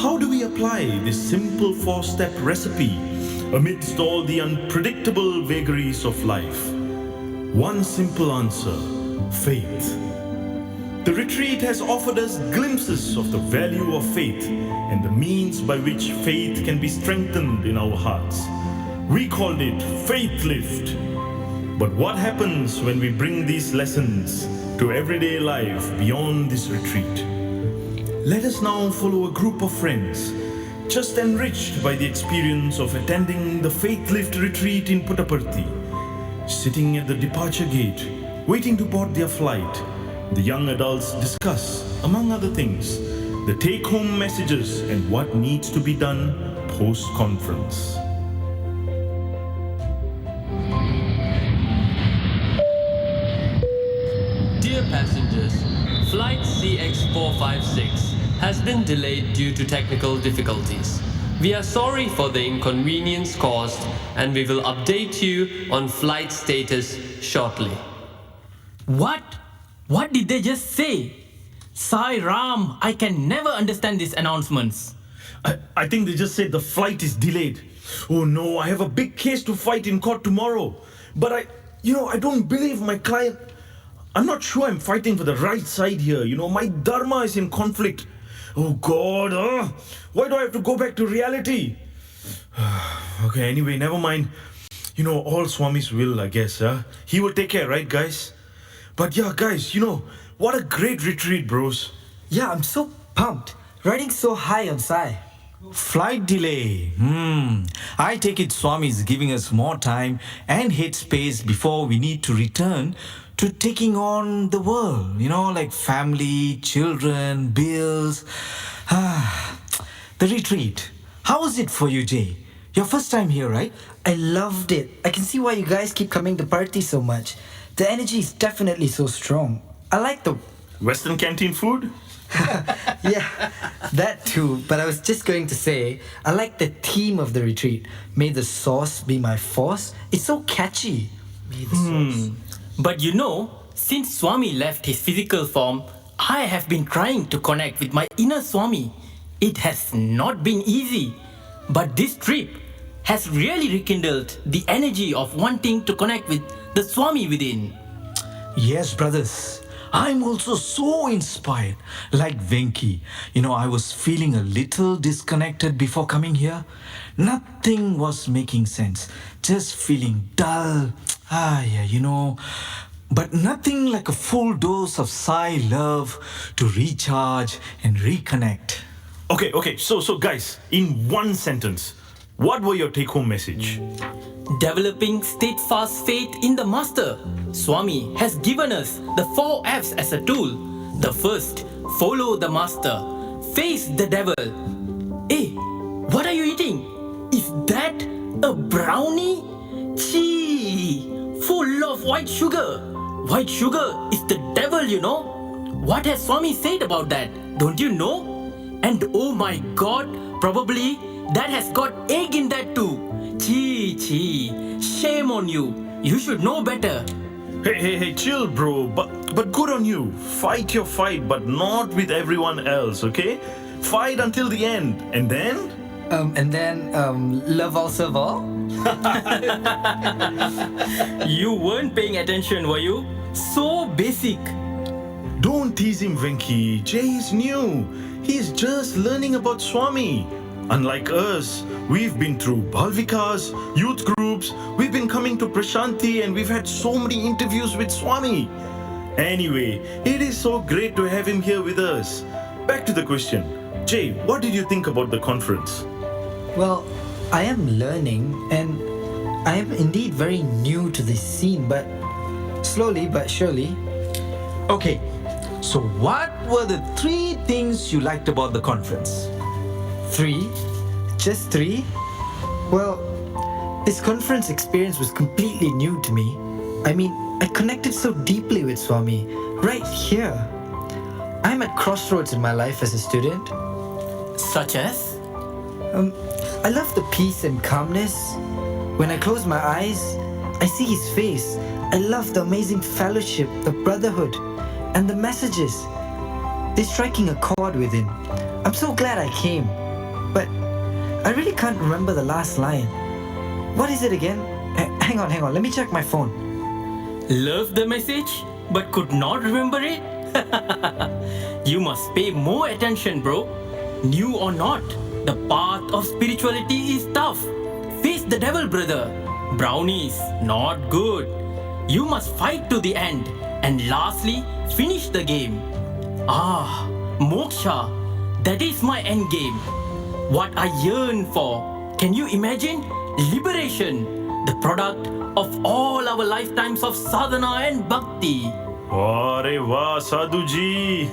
Speaker 7: How do we apply this simple four-step recipe amidst all the unpredictable vagaries of life? One simple answer: faith. The retreat has offered us glimpses of the value of faith and the means by which faith can be strengthened in our hearts. We called it Faith Lift. But what happens when we bring these lessons to everyday life beyond this retreat? Let us now follow a group of friends, just enriched by the experience of attending the Faith Lift retreat in Puttaparthi. Sitting at the departure gate, waiting to board their flight, the young adults discuss, among other things, the take-home messages and what needs to be done post-conference.
Speaker 8: Dear passengers, Flight CX456 has been delayed due to technical difficulties. We are sorry for the inconvenience caused and we will update you on flight status shortly.
Speaker 9: What? What did they just say? Sai Ram, I can never understand these announcements.
Speaker 7: I think they just said the flight is delayed. Oh no, I have a big case to fight in court tomorrow. But I don't believe my client. I'm not sure I'm fighting for the right side here. My dharma is in conflict. Oh God, why do I have to go back to reality? Okay, anyway, never mind. All Swami's will, I guess. He will take care, right, guys? But yeah, guys, what a great retreat, bros.
Speaker 10: Yeah, I'm so pumped. Riding so high on Sai.
Speaker 11: Flight delay. I take it Swami is giving us more time and headspace before we need to return to taking on the world. Like family, children, bills. The retreat. How was it for you, Jay? Your first time here, right?
Speaker 10: I loved it. I can see why you guys keep coming to party so much. The energy is definitely so strong. I like the
Speaker 7: Western canteen food?
Speaker 10: Yeah, that too. But I was just going to say, I like the theme of the retreat. May the sauce be my force. It's so catchy. May the sauce.
Speaker 9: But since Swami left his physical form, I have been trying to connect with my inner Swami. It has not been easy. But this trip has really rekindled the energy of wanting to connect with the Swami within.
Speaker 11: Yes, brothers. I'm also so inspired. Like Venki. I was feeling a little disconnected before coming here. Nothing was making sense. Just feeling dull. But nothing like a full dose of Sai love to recharge and reconnect.
Speaker 7: Okay, so guys, in one sentence, what were your take-home message?
Speaker 9: Developing steadfast faith in the Master. Swami has given us the 4 F's as a tool. The first, follow the Master. Face the devil. Hey, what are you eating? Is that a brownie? Chee! Full of white sugar. White sugar is the devil, What has Swami said about that? Don't you know? And oh my God, probably that has got egg in that too. Chee. Shame on you. You should know better.
Speaker 7: Hey, chill, bro. But good on you. Fight your fight, but not with everyone else, okay? Fight until the end. And then?
Speaker 10: Love all serve all?
Speaker 9: You weren't paying attention, were you? So basic.
Speaker 7: Don't tease him, Venki. Jay is new. He's just learning about Swami. Unlike us, we've been through Balvikas, youth groups, we've been coming to Prasanthi and we've had so many interviews with Swami. Anyway, it is so great to have him here with us. Back to the question. Jay, what did you think about the conference?
Speaker 10: Well, I am learning and I am indeed very new to this scene, but slowly but surely.
Speaker 11: Okay, so what were the 3 things you liked about the conference?
Speaker 10: 3. just 3? Well, this conference experience was completely new to me. I mean, I connected so deeply with Swami, right here. I'm at crossroads in my life as a student.
Speaker 9: Such as?
Speaker 10: I love the peace and calmness. When I close my eyes, I see his face. I love the amazing fellowship, the brotherhood, and the messages. They're striking a chord within. I'm so glad I came. But I really can't remember the last line. What is it again? Hang on, let me check my phone.
Speaker 9: Love the message, but could not remember it? You must pay more attention, bro. New or not, the path of spirituality is tough. Face the devil, brother. Brownies, not good. You must fight to the end. And lastly, finish the game. Moksha. That is my end game. What I yearn for. Can you imagine? Liberation. The product of all our lifetimes of sadhana and bhakti.
Speaker 7: Arey wah, Sadhuji.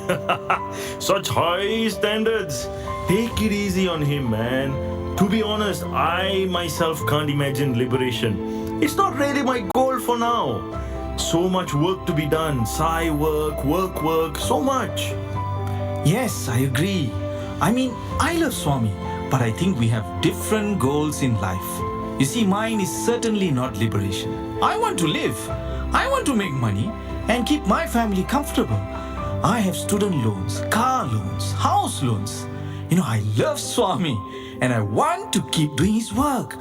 Speaker 7: Such high standards. Take it easy on him, man. To be honest, I myself can't imagine liberation. It's not really my goal for now. So much work to be done. Sai work, so much.
Speaker 11: Yes, I agree. I mean, I love Swami, but I think we have different goals in life. You see, mine is certainly not liberation. I want to live. I want to make money and keep my family comfortable. I have student loans, car loans, house loans. I love Swami and I want to keep doing his work.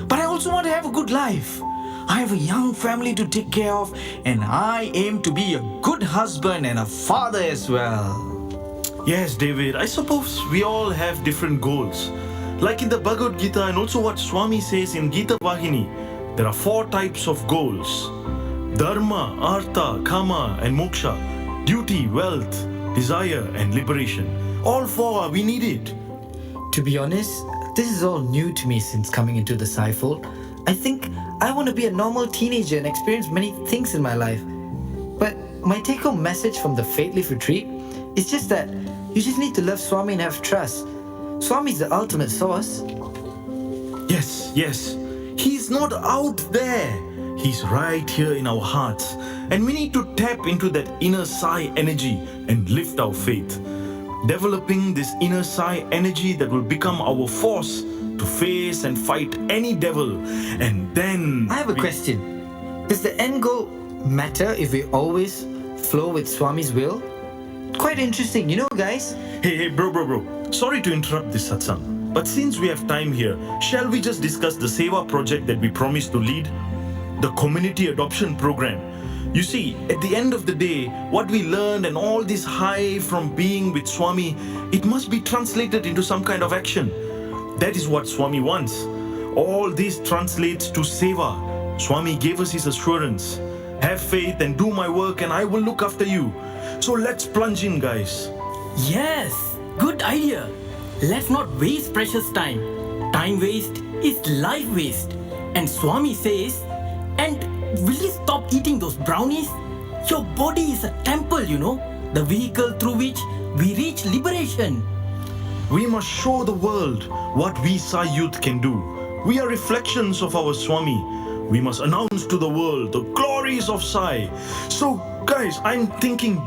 Speaker 11: But I also want to have a good life. I have a young family to take care of and I aim to be a good husband and a father as well.
Speaker 7: Yes, David, I suppose we all have different goals. Like in the Bhagavad Gita and also what Swami says in Gita Vahini, there are 4 types of goals. Dharma, Artha, Kama and Moksha. Duty, wealth, desire and liberation. All 4 we need it.
Speaker 10: To be honest, this is all new to me since coming into the Sai fold. I think I want to be a normal teenager and experience many things in my life. But my take-home message from the Faith Leaf Retreat is just that you just need to love Swami and have trust. Swami is the ultimate source.
Speaker 7: Yes. He's not out there. He's right here in our hearts. And we need to tap into that inner Sai energy and lift our faith. Developing this inner Sai energy that will become our force to face and fight any devil. And then...
Speaker 10: I have a question. Does the end goal matter if we always flow with Swami's will? Quite interesting, guys?
Speaker 7: Hey, bro. Sorry to interrupt this satsang. But since we have time here, shall we just discuss the Seva project that we promised to lead? The community adoption program. You see, at the end of the day, what we learned and all this high from being with Swami, it must be translated into some kind of action. That is what Swami wants. All this translates to Seva. Swami gave us his assurance. Have faith and do my work and I will look after you. So let's plunge in, guys.
Speaker 9: Yes, good idea. Let's not waste precious time. Time waste is life waste. And Swami says, and will you stop eating those brownies? Your body is a temple, the vehicle through which we reach liberation.
Speaker 7: We must show the world what we Sai youth can do. We are reflections of our Swami. We must announce to the world the glories of Sai. So, guys, I'm thinking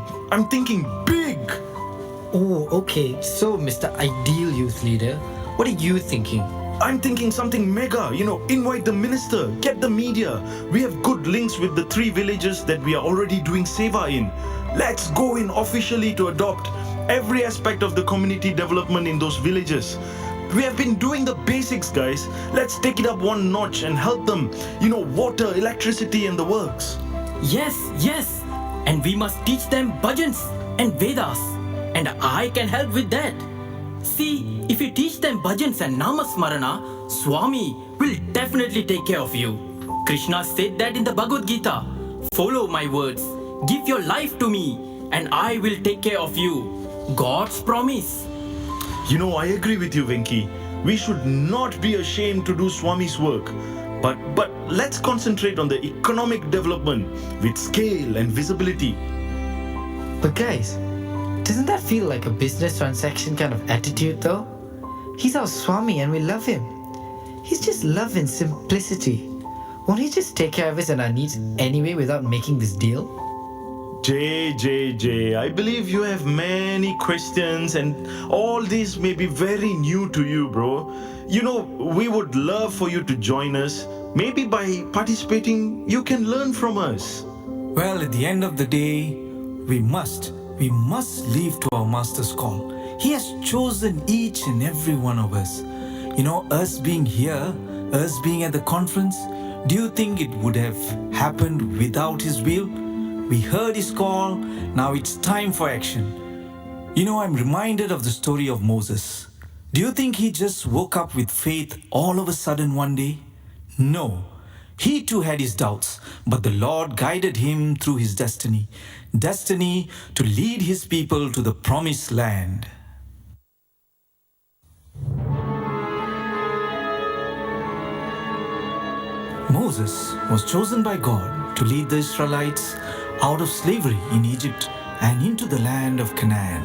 Speaker 7: big.
Speaker 10: Oh, okay. So, Mr. Ideal Youth Leader, what are you thinking?
Speaker 7: I'm thinking something mega, invite the minister, get the media. We have good links with the 3 villages that we are already doing Seva in. Let's go in officially to adopt every aspect of the community development in those villages. We have been doing the basics, guys. Let's take it up one notch and help them, water, electricity and the works.
Speaker 9: Yes. And we must teach them bhajans and Vedas. And I can help with that. See, if you teach them bhajans and namasmarana, Swami will definitely take care of you. Krishna said that in the Bhagavad Gita. Follow my words, give your life to me, and I will take care of you. God's promise.
Speaker 7: I agree with you, Venki. We should not be ashamed to do Swami's work. But let's concentrate on the economic development with scale and visibility.
Speaker 10: But guys, doesn't that feel like a business transaction kind of attitude though? He's our Swami and we love him. He's just love and simplicity. Won't he just take care of us and our needs anyway without making this deal?
Speaker 7: J, I believe you have many questions and all this may be very new to you, bro. You know, we would love for you to join us. Maybe by participating, you can learn from us.
Speaker 11: Well, at the end of the day, we must live to our Master's call. He has chosen each and every one of us. You know, us being here, us being at the conference, do you think it would have happened without His will? We heard His call, now it's time for action. You know, I'm reminded of the story of Moses. Do you think he just woke up with faith all of a sudden one day? No. He too had his doubts, but the Lord guided him through his destiny to lead His people to the promised land. Moses was chosen by God to lead the Israelites out of slavery in Egypt and into the land of Canaan,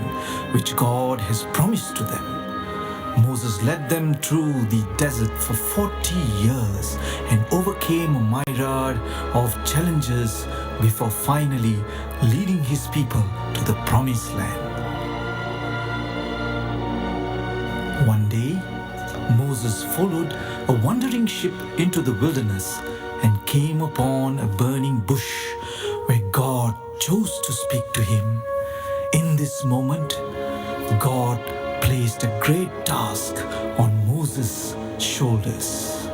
Speaker 11: which God has promised to them. Moses led them through the desert for 40 years and overcame a myriad of challenges before finally leading his people to the promised land. One day, Moses followed a wandering ship into the wilderness and came upon a burning bush where God chose to speak to him. In this moment, God placed a great task on Moses' shoulders.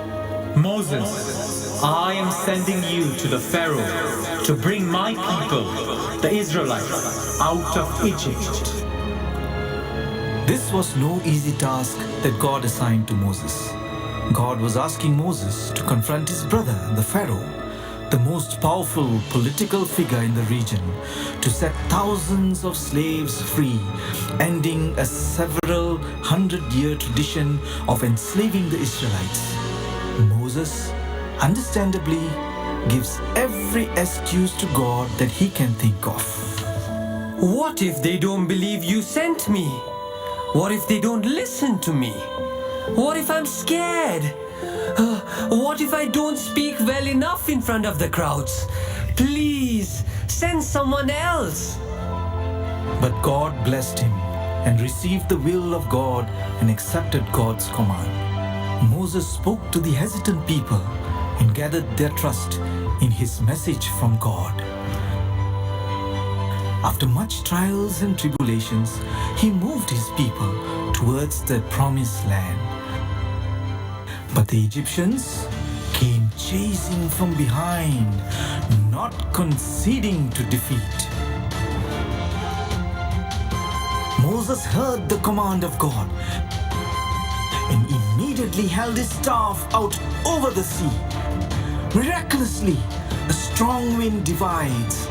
Speaker 9: Moses, I am sending you to the Pharaoh to bring my people, the Israelites, out of Egypt.
Speaker 11: This was no easy task that God assigned to Moses. God was asking Moses to confront his brother, the Pharaoh, the most powerful political figure in the region, to set thousands of slaves free, ending a several hundred-year tradition of enslaving the Israelites. Moses, understandably, gives every excuse to God that he can think of.
Speaker 8: What if they don't believe you sent me? What if they don't listen to me? What if I'm scared? What if I don't speak well enough in front of the crowds? Please, send someone else.
Speaker 11: But God blessed him and received the will of God and accepted God's command. Moses spoke to the hesitant people and gathered their trust in his message from God. After much trials and tribulations, he moved his people towards the promised land. But the Egyptians came chasing from behind, not conceding to defeat. Moses heard the command of God and immediately held his staff out over the sea. Miraculously, a strong wind divides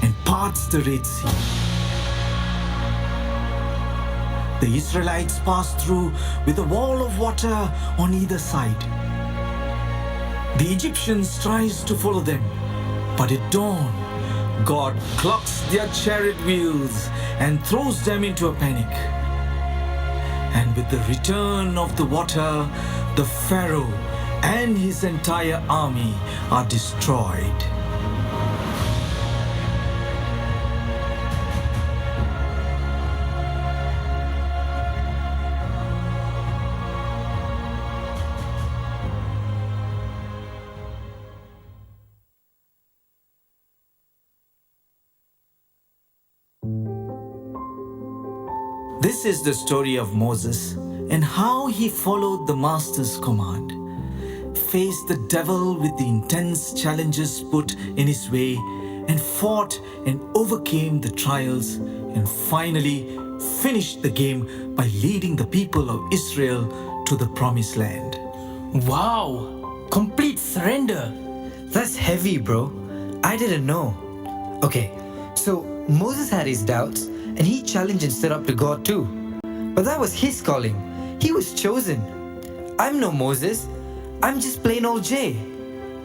Speaker 11: and parts the Red Sea. The Israelites passed through with a wall of water on either side. The Egyptians tries to follow them, but at dawn, God clocks their chariot wheels and throws them into a panic. And with the return of the water, the Pharaoh and his entire army are destroyed. This is the story of Moses and how he followed the Master's command, faced the devil with the intense challenges put in his way, and fought and overcame the trials, and finally finished the game by leading the people of Israel to the promised land.
Speaker 9: Wow! Complete surrender!
Speaker 10: That's heavy, bro. I didn't know. Okay, so Moses had his doubts and he challenged and stood up to God too. But that was his calling. He was chosen. I'm no Moses. I'm just plain old Jay.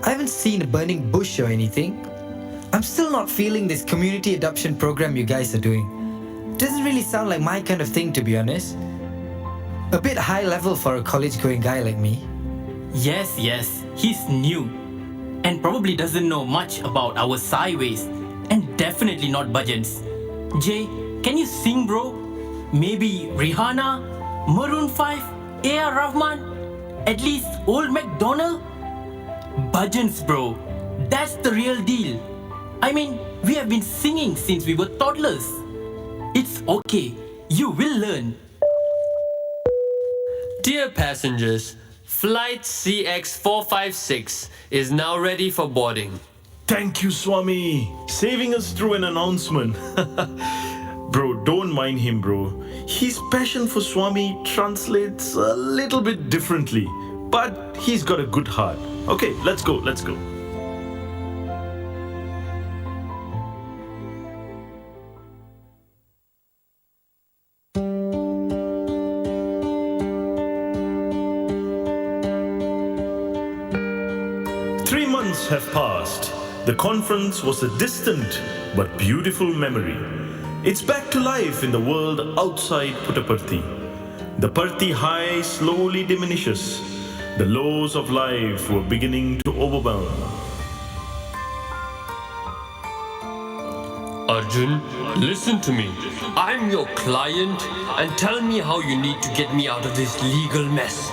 Speaker 10: I haven't seen a burning bush or anything. I'm still not feeling this community adoption program you guys are doing. Doesn't really sound like my kind of thing, to be honest. A bit high level for a college-going guy like me.
Speaker 9: Yes, he's new and probably doesn't know much about our sideways and definitely not bhajans. Jay, can you sing, bro? Maybe Rihanna, Maroon 5, A.R. Rahman, at least Old MacDonald? Bhajans, bro. That's the real deal. I mean, we have been singing since we were toddlers. It's okay. You will learn.
Speaker 8: Dear passengers, Flight CX456 is now ready for boarding.
Speaker 7: Thank you, Swami. Saving us through an announcement. Bro, don't mind him, bro. His passion for Swami translates a little bit differently. But he's got a good heart. Okay, let's go. 3 months have passed. The conference was a distant but beautiful memory. It's back to life in the world outside Puttaparthi. The Parthi high slowly diminishes. The lows of life were beginning to overwhelm.
Speaker 8: Arjun, listen to me. I'm your client and tell me how you need to get me out of this legal mess.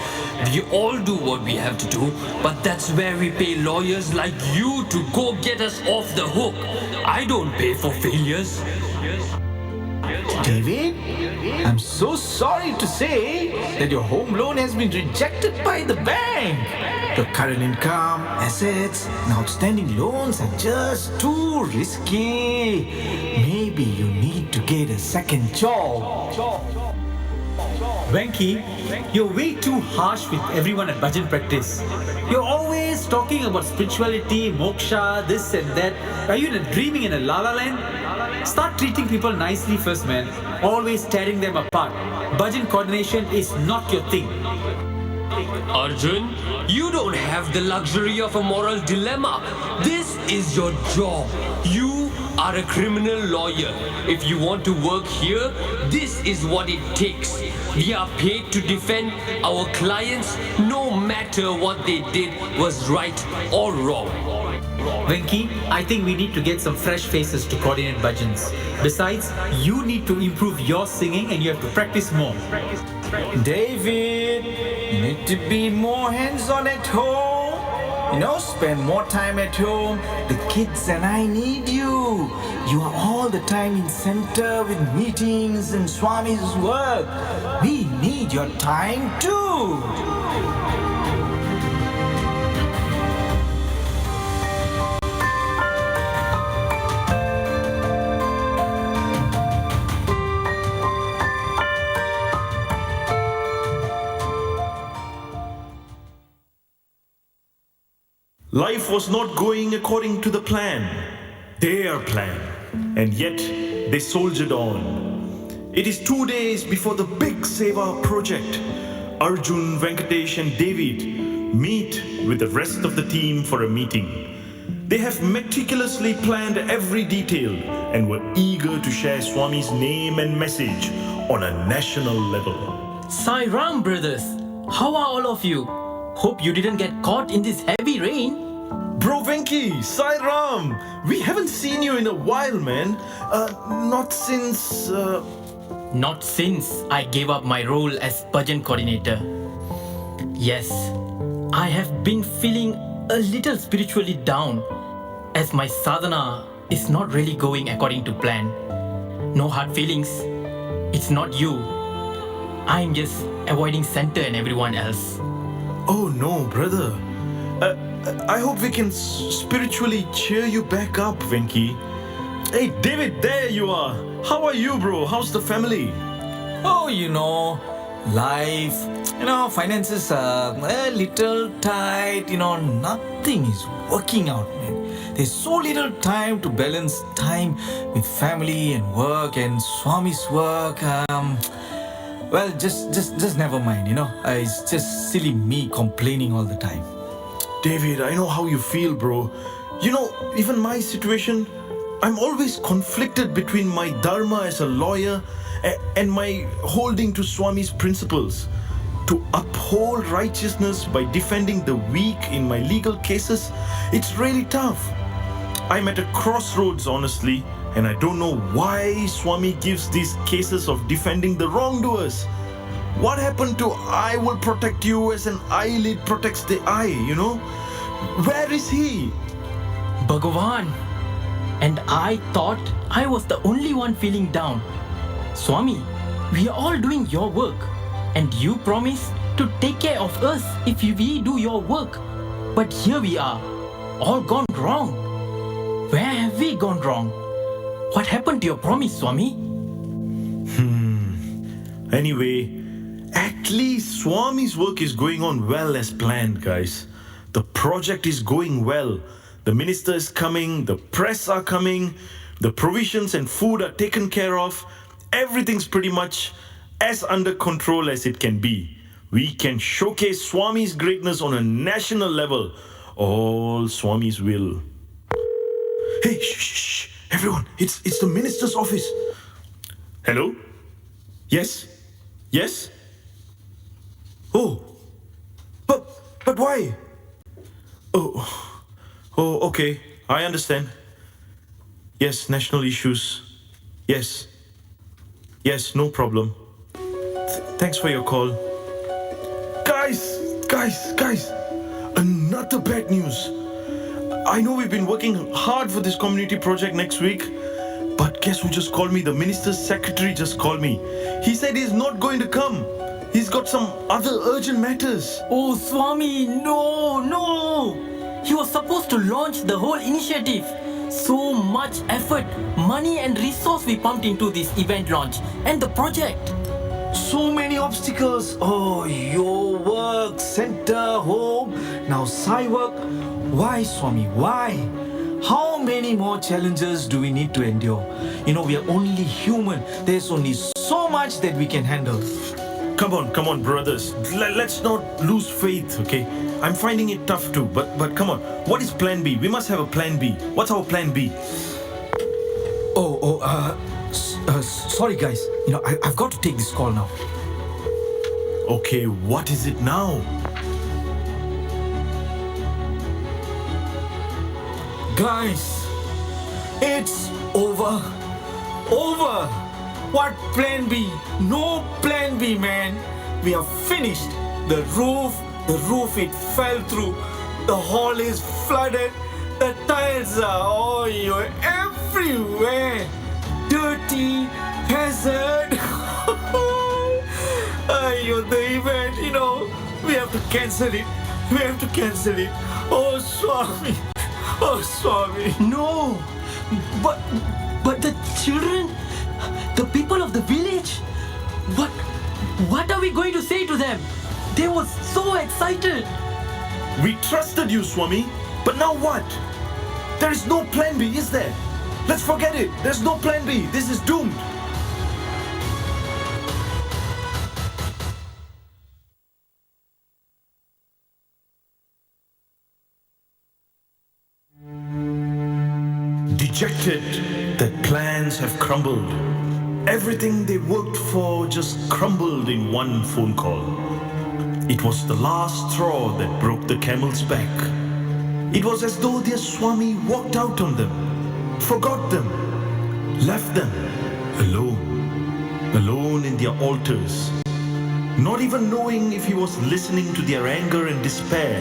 Speaker 8: We all do what we have to do, but that's where we pay lawyers like you to go get us off the hook. I don't pay for failures.
Speaker 11: David, I'm so sorry to say that your home loan has been rejected by the bank. Your current income, assets, and outstanding loans are just too risky. Maybe you need to get a second job.
Speaker 12: Venki, you're way too harsh with everyone at bhajan practice. You're always talking about spirituality, moksha, this and that. Are you dreaming in a la-la land? Start treating people nicely first, man. Always tearing them apart. Bhajan coordination is not your thing.
Speaker 8: Arjun, you don't have the luxury of a moral dilemma. This is your job. You are a criminal lawyer. If you want to work here, this is what it takes. We are paid to defend our clients no matter what they did was right or wrong.
Speaker 12: Venki, I think we need to get some fresh faces to coordinate bhajans. Besides, you need to improve your singing and you have to practice more.
Speaker 11: David, you need to be more hands-on at home. Spend more time at home. The kids and I need you. You are all the time in center with meetings and Swami's work. We need your time too.
Speaker 7: Life was not going according to the plan, their plan, and yet they soldiered on. It is 2 days before the big Seva project. Arjun, Venkatesh and David meet with the rest of the team for a meeting. They have meticulously planned every detail and were eager to share Swami's name and message on a national level.
Speaker 9: Sai Ram, brothers. How are all of you? Hope you didn't get caught in this heavy rain.
Speaker 7: Bro Venki, Sai Ram, we haven't seen you in a while, man. Not since
Speaker 9: I gave up my role as bhajan coordinator. Yes, I have been feeling a little spiritually down as my sadhana is not really going according to plan. No hard feelings. It's not you. I'm just avoiding center and everyone else.
Speaker 7: Oh no, brother. I hope we can spiritually cheer you back up, Venki. Hey, David, there you are. How are you, bro? How's the family?
Speaker 11: Oh, life, finances are a little tight, nothing is working out, man. There's so little time to balance time with family and work and Swami's work. Well, just never mind, it's just silly me complaining all the time.
Speaker 7: David, I know how you feel, bro. Even my situation, I'm always conflicted between my dharma as a lawyer and my holding to Swami's principles. to uphold righteousness by defending the weak in my legal cases, it's really tough. I'm at a crossroads, honestly, and I don't know why Swami gives these cases of defending the wrongdoers. What happened to I will protect you as an eyelid protects the eye, Where is he?
Speaker 9: Bhagavan, and I thought I was the only one feeling down. Swami, we are all doing your work, and you promised to take care of us if we do your work. But here we are, all gone wrong. Where have we gone wrong? What happened to your promise, Swami?
Speaker 7: Anyway, at least Swami's work is going on well as planned, guys. The project is going well. The minister is coming, the press are coming, the provisions and food are taken care of. Everything's pretty much as under control as it can be. We can showcase Swami's greatness on a national level. All Swami's will. Hey, shh, everyone, it's the minister's office. Hello? Yes? Yes? Oh, but why? Oh, okay, I understand. Yes, national issues. Yes, no problem. Thanks for your call. Guys, another bad news. I know we've been working hard for this community project next week, but guess who just called me? The minister's secretary just called me. He said he's not going to come. He's got some other urgent matters.
Speaker 9: Oh, Swami, no. He was supposed to launch the whole initiative. So much effort, money and resource we pumped into this event launch and the project.
Speaker 11: So many obstacles. Oh, your work, center, home, now side work. Why, Swami? Why? How many more challenges do we need to endure? We are only human. There's only so much that we can handle.
Speaker 7: Come on, brothers. Let's not lose faith, okay? I'm finding it tough too, but come on. What is plan B? We must have a plan B. What's our plan B?
Speaker 11: Sorry guys. I've got to take this call now.
Speaker 7: Okay, what is it now?
Speaker 11: Guys, it's over. What plan B? No plan B, man. We are finished. The roof, it fell through. The hall is flooded. The tiles are everywhere. Dirty, hazard. The event, we have to cancel it. Oh, Swami.
Speaker 9: No, but the children, the people of the village, what are we going to say to them? They were so excited.
Speaker 7: We trusted you, Swami, but now what? There is no plan B, is there? Let's forget it. There's no plan B. This is doomed. Dejected that plans have crumbled. Everything they worked for just crumbled in one phone call. It was the last straw that broke the camel's back. It was as though their Swami walked out on them, forgot them, left them alone in their altars. Not even knowing if he was listening to their anger and despair,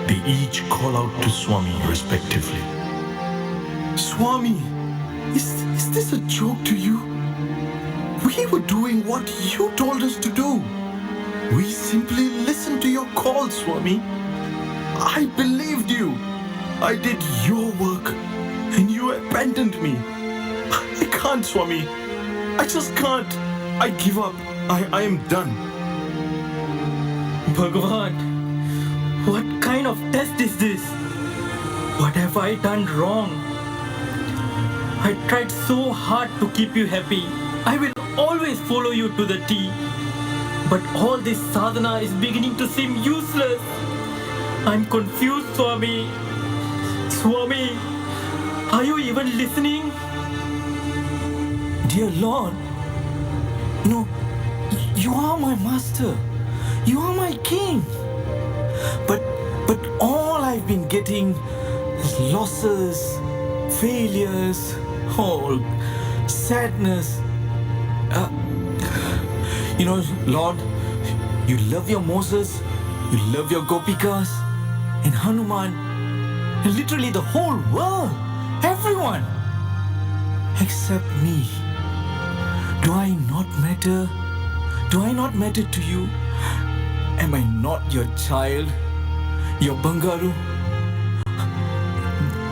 Speaker 7: they each call out to Swami respectively. Swami, is this a joke to you? We were doing what you told us to do. We simply listened to your call, Swami. I believed you. I did your work, and you abandoned me. I can't, Swami. I just can't. I give up. I am done.
Speaker 9: Bhagavan, what kind of test is this? What have I done wrong? I tried so hard to keep you happy. I will always follow you to the T. But all this sadhana is beginning to seem useless. I'm confused, Swami. Swami, are you even listening?
Speaker 11: Dear Lord, you are my master. You are my king. But all I've been getting is losses, failures, sadness. Lord, you love your Moses, you love your Gopikas, and Hanuman, and literally the whole world, everyone, except me. Do I not matter? Do I not matter to you? Am I not your child? Your Bangaru?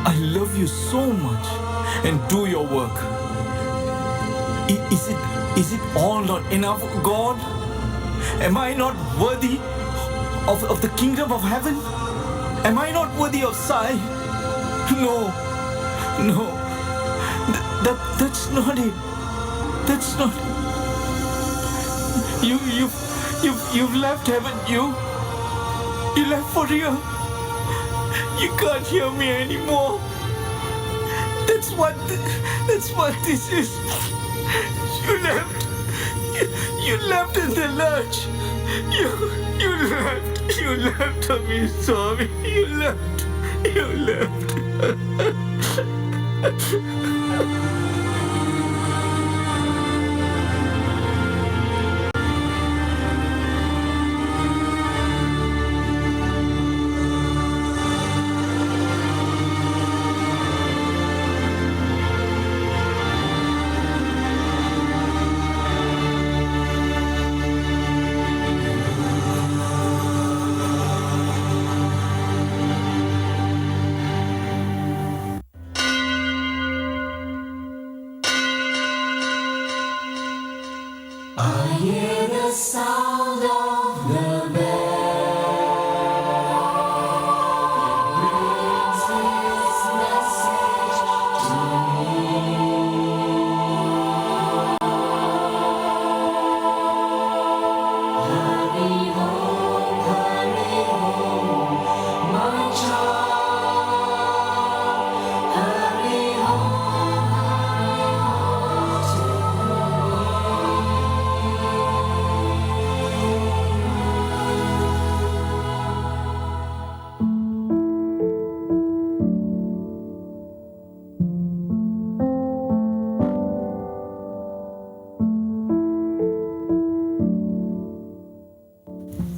Speaker 11: I love you so much and do your work. Is it all not enough, God? Am I not worthy of the kingdom of heaven? Am I not worthy of Sai? No. That's not it. That's not. You've left, haven't you? You left for real. You can't hear me anymore. That's what this is. You left. You left in the lurch. You left me, Swami. You left.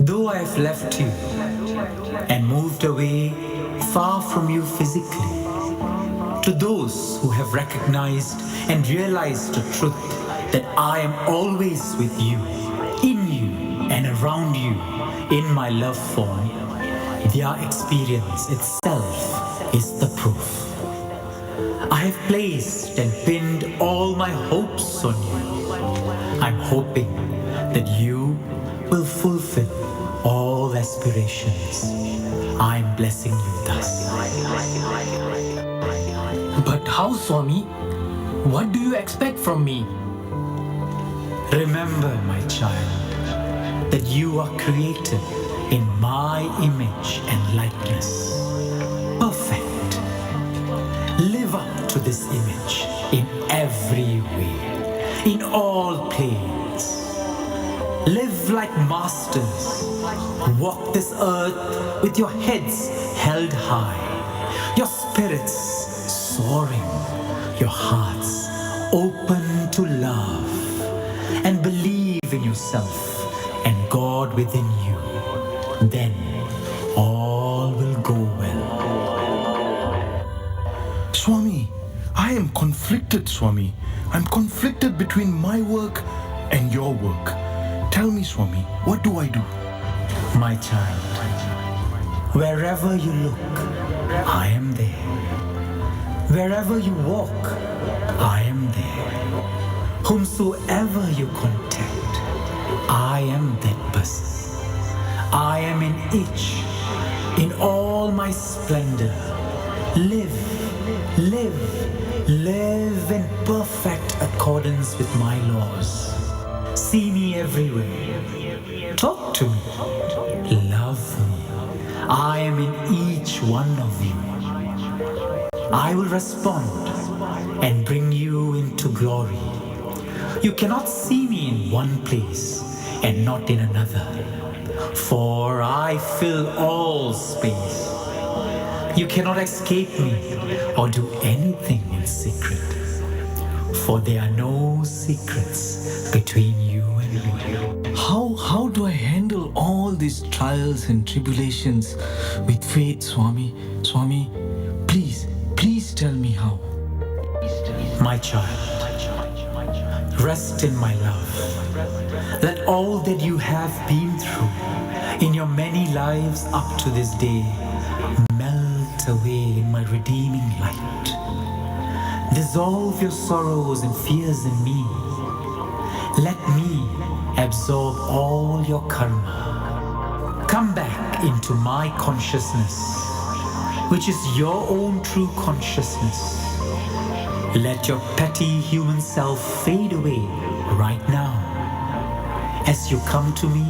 Speaker 12: Though I have left you and moved away far from you physically, to those who have recognized and realized the truth that I am always with you, in you and around you, in my love form, their experience itself is the proof. I have placed and pinned all my hopes on you. I'm hoping that you will fulfill all aspirations. I'm blessing you thus.
Speaker 9: But how, Swami? What do you expect from me?
Speaker 12: Remember, my child, that you are created in my image and likeness. Perfect. Live up to this image in every way, in all planes. Live like masters. Walk this earth with your heads held high, your spirits soaring, your hearts open to love, and believe in yourself and God within you. Then all will go well.
Speaker 7: Swami, I am conflicted, Swami. I'm conflicted between my work and your work. Tell me, Swami, what do I do?
Speaker 12: My child, wherever you look, I am there. Wherever you walk, I am there. Whomsoever you contact, I am that person. I am in each, in all my splendor. Live in perfect accordance with my laws. See me everywhere. Talk to me. Love me. I am in each one of you. I will respond and bring you into glory. You cannot see me in one place and not in another. For I fill all space. You cannot escape me or do anything in secret. For there are no secrets between you and me.
Speaker 11: How do I handle all these trials and tribulations with faith, Swami? Swami, please tell me how.
Speaker 12: My child, rest in my love. Let all that you have been through in your many lives up to this day melt away in my redeeming light. Dissolve your sorrows and fears in me. Let me absorb all your karma. Come back into my consciousness, which is your own true consciousness. Let your petty human self fade away right now as you come to me,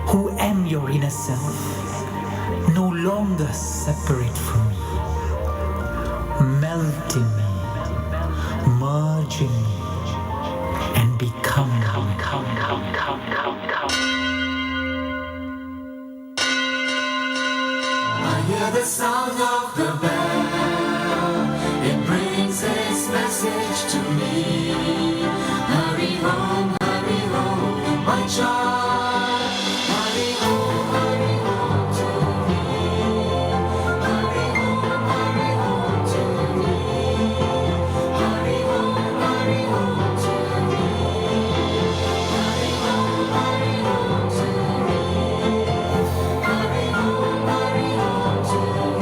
Speaker 12: who am your inner self, no longer separate from me. Melt in me, merge in me, and become.
Speaker 2: I hear the sound of the bell. It brings its message to me. Hurry home, my child. Hurry home to me. Hurry home to me. Hurry home to me. Hurry home to me. Hurry home to me.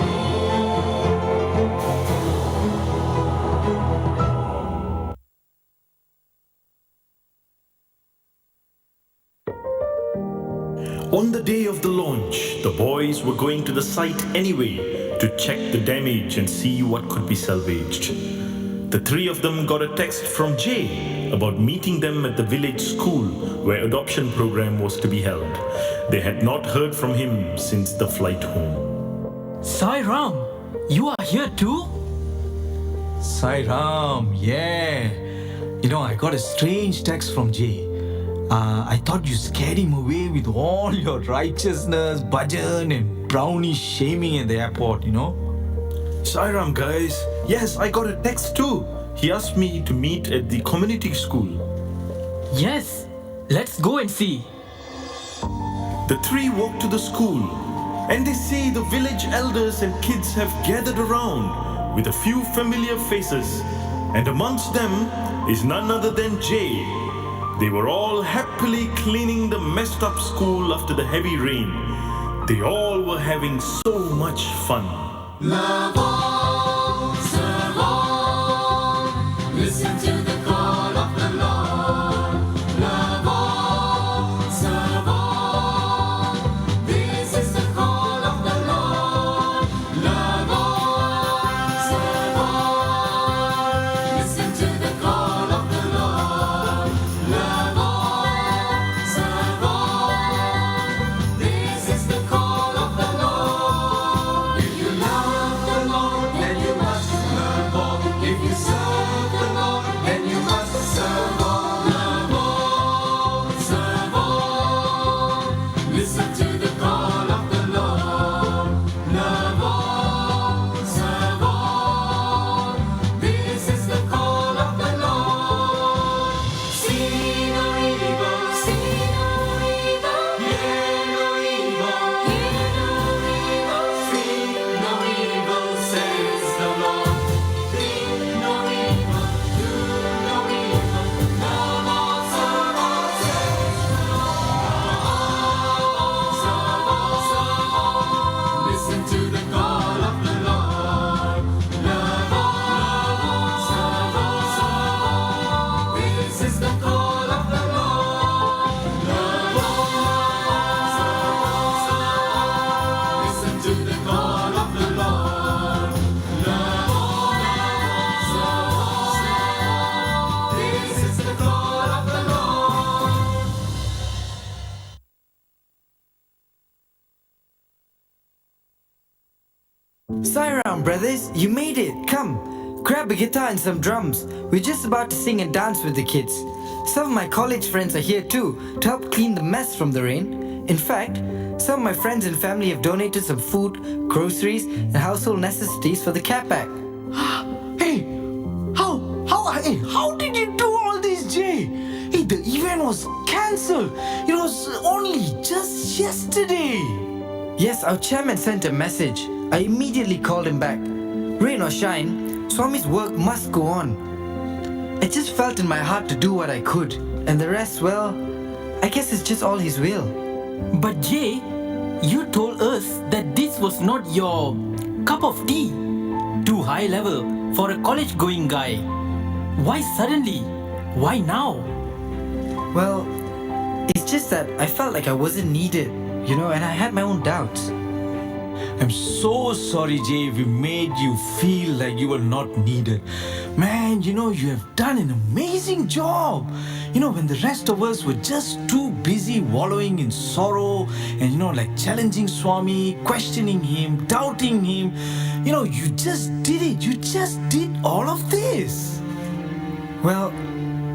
Speaker 7: On the day of the launch, the boys were going to the site anyway to check the damage and see what could be salvaged. The three of them got a text from Jay about meeting them at the village school where adoption program was to be held. They had not heard from him since the flight home.
Speaker 9: Sai Ram, you are here too?
Speaker 11: Sai Ram, yeah. I got a strange text from Jay. I thought you scared him away with all your righteousness, bhajan and brownie shaming at the airport,
Speaker 7: Sairam guys, yes, I got a text too. He asked me to meet at the community school.
Speaker 9: Yes, let's go and see.
Speaker 7: The three walked to the school and they say the village elders and kids have gathered around with a few familiar faces, and amongst them is none other than Jay. They were all happily cleaning the messed up school after the heavy rain. They all were having so much fun.
Speaker 2: Love on, serve on, listen to the call of the Lord. Love on, serve on, this is the call of the Lord. Love on, serve on, listen to the call of the Lord. Love on, serve on, this is the call of the Lord. If you love the Lord, then you must love all. If you serve the Lord, then you must serve all. Love all, serve all, listen to the call of the Lord. Love all, serve all, this is the call of the Lord. See no evil, hear no evil, see no evil, says the Lord. Think no evil, do no evil, love all, serve all, says the Lord. Serve all, listen to the call of the Lord. Love all, serve all, this is the call of the Lord. Love all, listen to the call of the Lord. Love all, this is the call of the Lord.
Speaker 10: Sairam, brothers, you made it. Come, grab a guitar and some drums. We're just about to sing and dance with the kids. Some of my college friends are here too to help clean the mess from the rain. In fact, some of my friends and family have donated some food, groceries, and household necessities for the care pack.
Speaker 11: Hey, how did you do all this, Jay? Hey, the event was cancelled. It was only just yesterday.
Speaker 10: Yes, our chairman sent a message. I immediately called him back. Rain or shine, Swami's work must go on. I just felt in my heart to do what I could, and the rest, well, I guess it's just all his will.
Speaker 9: But Jay, you told us that this was not your cup of tea. Too high level for a college-going guy. Why suddenly? Why now?
Speaker 10: Well, it's just that I felt like I wasn't needed, and I had my own doubts.
Speaker 11: I'm so sorry, Jay, we made you feel like you were not needed. Man, you have done an amazing job. When the rest of us were just too busy wallowing in sorrow and, challenging Swami, questioning him, doubting him, you just did it. You just did all of this.
Speaker 10: Well,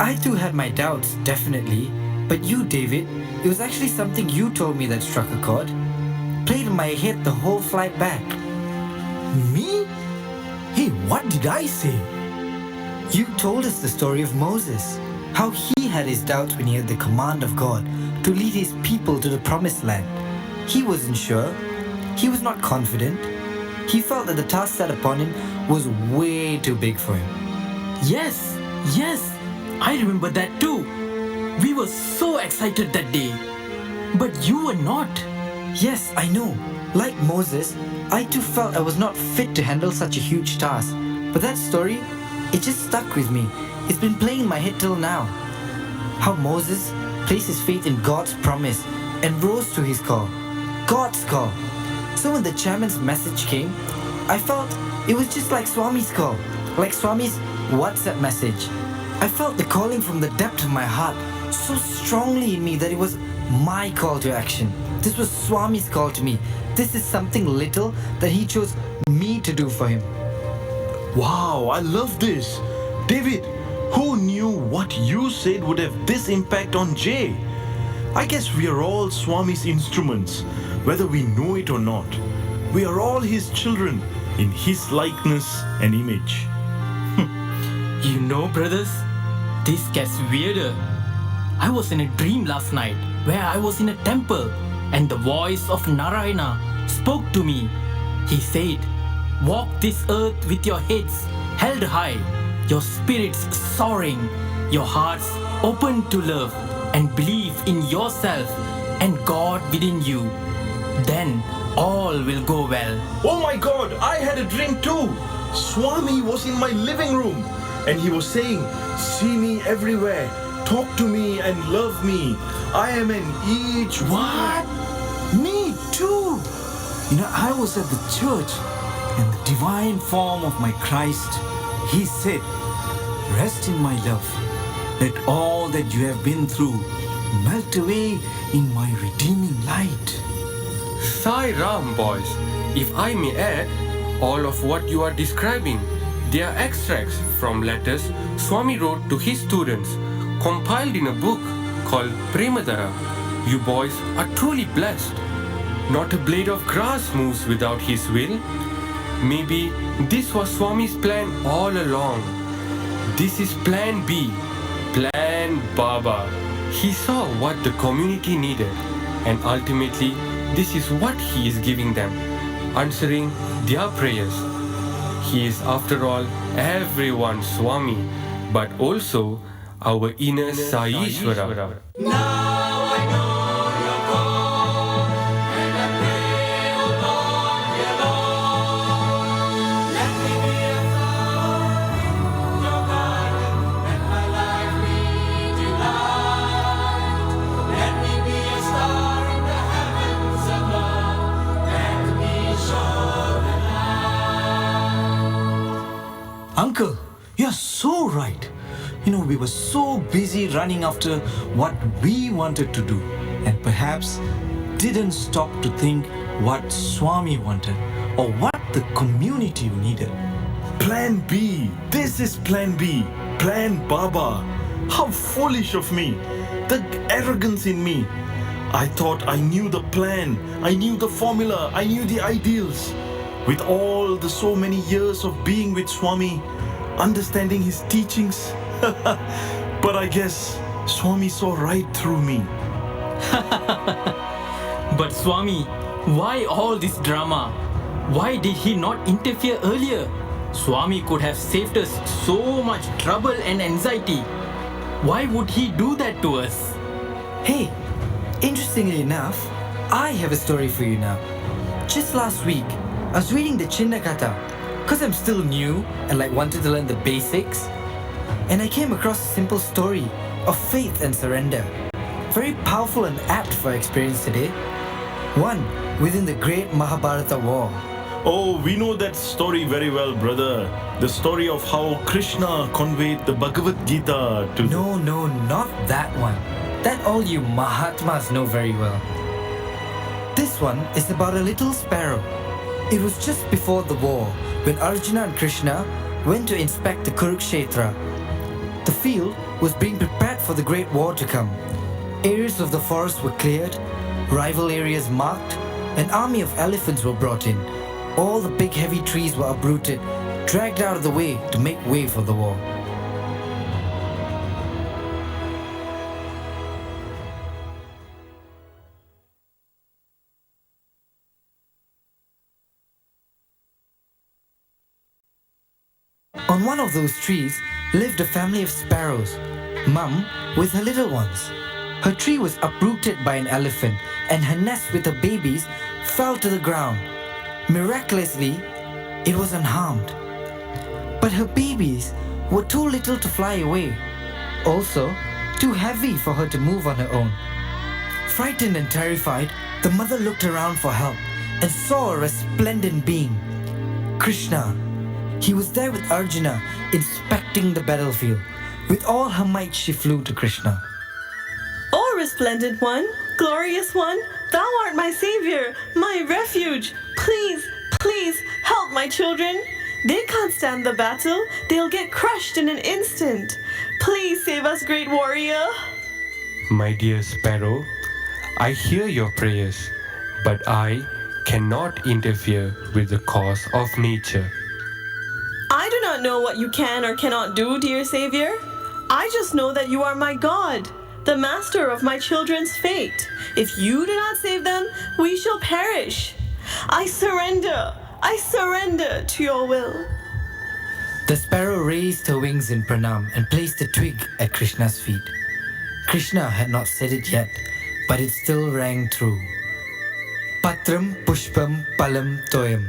Speaker 10: I too had my doubts, definitely. But you, David, it was actually something you told me that struck a chord. Played in my head the whole flight back.
Speaker 11: Me? Hey, what did I say?
Speaker 10: You told us the story of Moses. How he had his doubts when he had the command of God to lead his people to the promised land. He wasn't sure. He was not confident. He felt that the task set upon him was way too big for him.
Speaker 9: Yes, I remember that too. We were so excited that day. But you were not.
Speaker 10: Yes, I know. Like Moses, I too felt I was not fit to handle such a huge task. But that story, it just stuck with me. It's been playing in my head till now. How Moses placed his faith in God's promise and rose to his call. God's call. So when the chairman's message came, I felt it was just like Swami's call. Like Swami's WhatsApp message. I felt the calling from the depth of my heart so strongly in me that it was my call to action. This was Swami's call to me. This is something little that he chose me to do for him.
Speaker 7: Wow, I love this. David, who knew what you said would have this impact on Jay? I guess we are all Swami's instruments, whether we know it or not. We are all his children in his likeness and image.
Speaker 9: Brothers, this gets weirder. I was in a dream last night where I was in a temple and the voice of Narayana spoke to me. He said, "Walk this earth with your heads held high, your spirits soaring, your hearts open to love and believe in yourself and God within you. Then all will go well."
Speaker 7: Oh my God, I had a dream too. Swami was in my living room and he was saying, "See me everywhere, talk to me and love me. I am in each
Speaker 11: What? Me too. I was at the church and the divine form of my Christ, he said, "Rest in my love. Let all that you have been through melt away in my redeeming light."
Speaker 8: Sai Ram, boys. If I may add, all of what you are describing, they are extracts from letters Swami wrote to his students, compiled in a book called Premadara. You boys are truly blessed. Not a blade of grass moves without his will. Maybe this was Swami's plan all along. This is Plan B, Plan Baba. He saw what the community needed, and ultimately, this is what he is giving them, answering their prayers. He is, after all, everyone's Swami, but also our inner Saishwara.
Speaker 2: Now I know your call, and I pray, oh Lord, dear Lord, let me be a flower in your garden, let my life be delight. Let me be a star in the heavens above, let me show the light.
Speaker 11: Uncle, you're so right. We were so busy running after what we wanted to do and perhaps didn't stop to think what Swami wanted or what the community needed.
Speaker 7: Plan B. This is Plan B. Plan Baba. How foolish of me. The arrogance in me. I thought I knew the plan, I knew the formula, I knew the ideals. With all the so many years of being with Swami, understanding his teachings. But I guess Swami saw right through me.
Speaker 9: But Swami, why all this drama? Why did he not interfere earlier? Swami could have saved us so much trouble and anxiety. Why would he do that to us?
Speaker 10: Hey, interestingly enough, I have a story for you now. Just last week, I was reading the Chinna Katha, because I'm still new and wanted to learn the basics. And I came across a simple story of faith and surrender. Very powerful and apt for our experience today. One within the great Mahabharata war.
Speaker 7: Oh, we know that story very well, brother. The story of how Krishna conveyed the Bhagavad Gita to...
Speaker 10: No, not that one. That all you Mahatmas know very well. This one is about a little sparrow. It was just before the war when Arjuna and Krishna went to inspect the Kurukshetra. The field was being prepared for the great war to come. Areas of the forest were cleared, rival areas marked, an army of elephants were brought in. All the big heavy trees were uprooted, dragged out of the way to make way for the war. On one of those trees lived a family of sparrows, Mum with her little ones. Her tree was uprooted by an elephant and her nest with her babies fell to the ground. Miraculously, it was unharmed. But her babies were too little to fly away, also too heavy for her to move on her own. Frightened and terrified, the mother looked around for help and saw a resplendent being, Krishna. He was there with Arjuna, inspecting the battlefield. With all her might, she flew to Krishna.
Speaker 13: O resplendent one, glorious one, thou art my savior, my refuge. Please, help my children. They can't stand the battle. They'll get crushed in an instant. Please save us, great warrior.
Speaker 14: My dear Sparrow, I hear your prayers, but I cannot interfere with the course of nature.
Speaker 13: I do not know what you can or cannot do, dear savior. I just know that you are my God, the master of my children's fate. If you do not save them, we shall perish. I surrender to your will.
Speaker 10: The sparrow raised her wings in pranam and placed a twig at Krishna's feet. Krishna had not said it yet, but it still rang true. Patram pushpam palam toyam.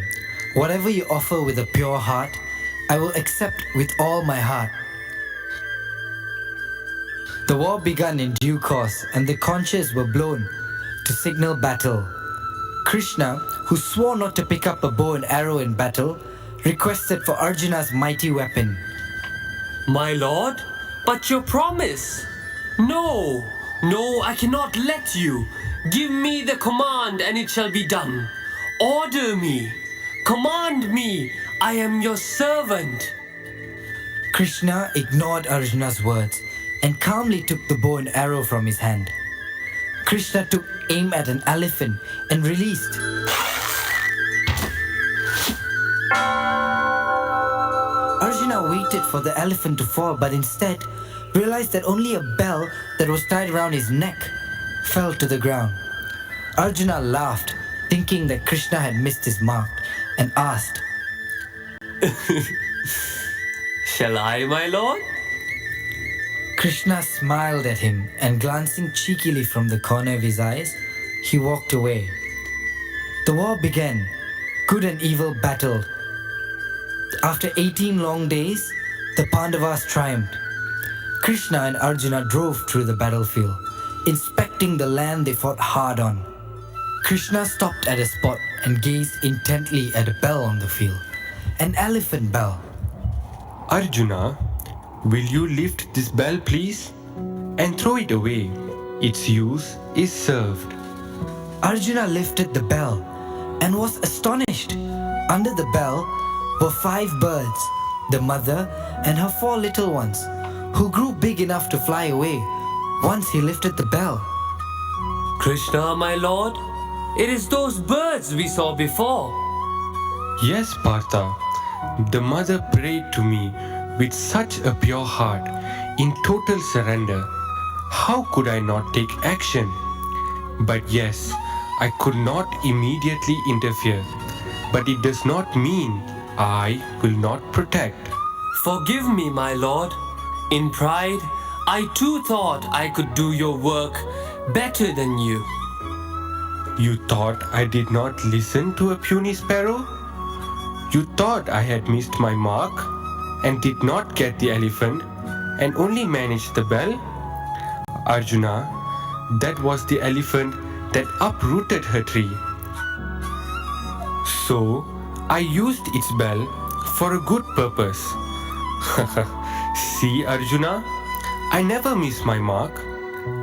Speaker 10: Whatever you offer with a pure heart, I will accept with all my heart. The war began in due course, and the conches were blown to signal battle. Krishna, who swore not to pick up a bow and arrow in battle, requested for Arjuna's mighty weapon.
Speaker 8: My lord, but your promise. No, I cannot let you. Give me the command and it shall be done. Order me. Command me. I am your servant.
Speaker 10: Krishna ignored Arjuna's words and calmly took the bow and arrow from his hand. Krishna took aim at an elephant and released. Arjuna waited for the elephant to fall, but instead realized that only a bell that was tied around his neck fell to the ground. Arjuna laughed, thinking that Krishna had missed his mark, and asked,
Speaker 8: Shall I, my lord?
Speaker 10: Krishna smiled at him, and glancing cheekily from the corner of his eyes, he walked away. The war began. Good and evil battled. After 18 long days, the Pandavas triumphed. Krishna and Arjuna drove through the battlefield, inspecting the land they fought hard on. Krishna stopped at a spot and gazed intently at a bell on the field, an elephant bell.
Speaker 14: Arjuna, will you lift this bell, please? And throw it away. Its use is served.
Speaker 10: Arjuna lifted the bell and was astonished. Under the bell were 5 birds, the mother and her 4 little ones, who grew big enough to fly away once he lifted the bell.
Speaker 8: Krishna, my lord, it is those birds we saw before.
Speaker 14: Yes, Partha. The mother prayed to me with such a pure heart, in total surrender. How could I not take action? But yes, I could not immediately interfere. But it does not mean I will not protect.
Speaker 8: Forgive me, my lord. In pride, I too thought I could do your work better than you.
Speaker 14: You thought I did not listen to a puny sparrow? You thought I had missed my mark and did not get the elephant and only managed the bell? Arjuna, that was the elephant that uprooted her tree. So, I used its bell for a good purpose. See, Arjuna, I never miss my mark.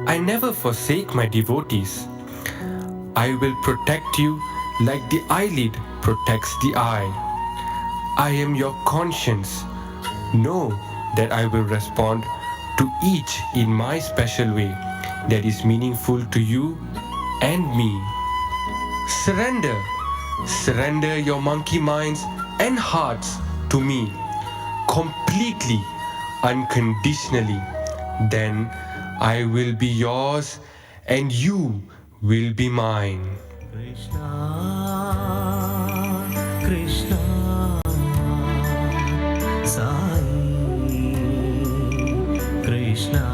Speaker 14: I never forsake my devotees. I will protect you like the eyelid protects the eye. I am your conscience. Know that I will respond to each in my special way that is meaningful to you and me. Surrender. Surrender your monkey minds and hearts to me completely, unconditionally. Then I will be yours and you will be mine.
Speaker 2: Krishna, Krishna, Sai, Krishna,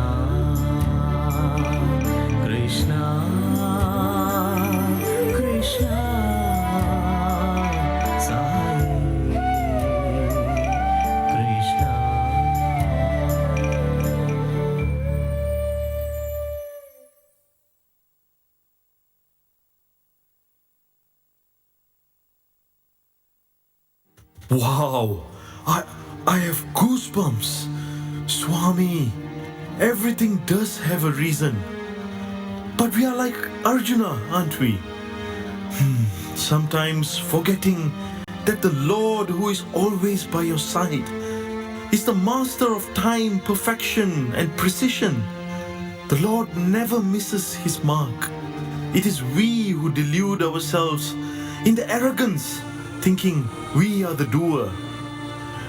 Speaker 2: Krishna, Krishna, Sai, Krishna.
Speaker 7: Wow, I have goosebumps. Swami, everything does have a reason. But we are like Arjuna, aren't we? Sometimes forgetting that the Lord who is always by your side is the master of time, perfection and precision. The Lord never misses his mark. It is we who delude ourselves in the arrogance, thinking we are the doer.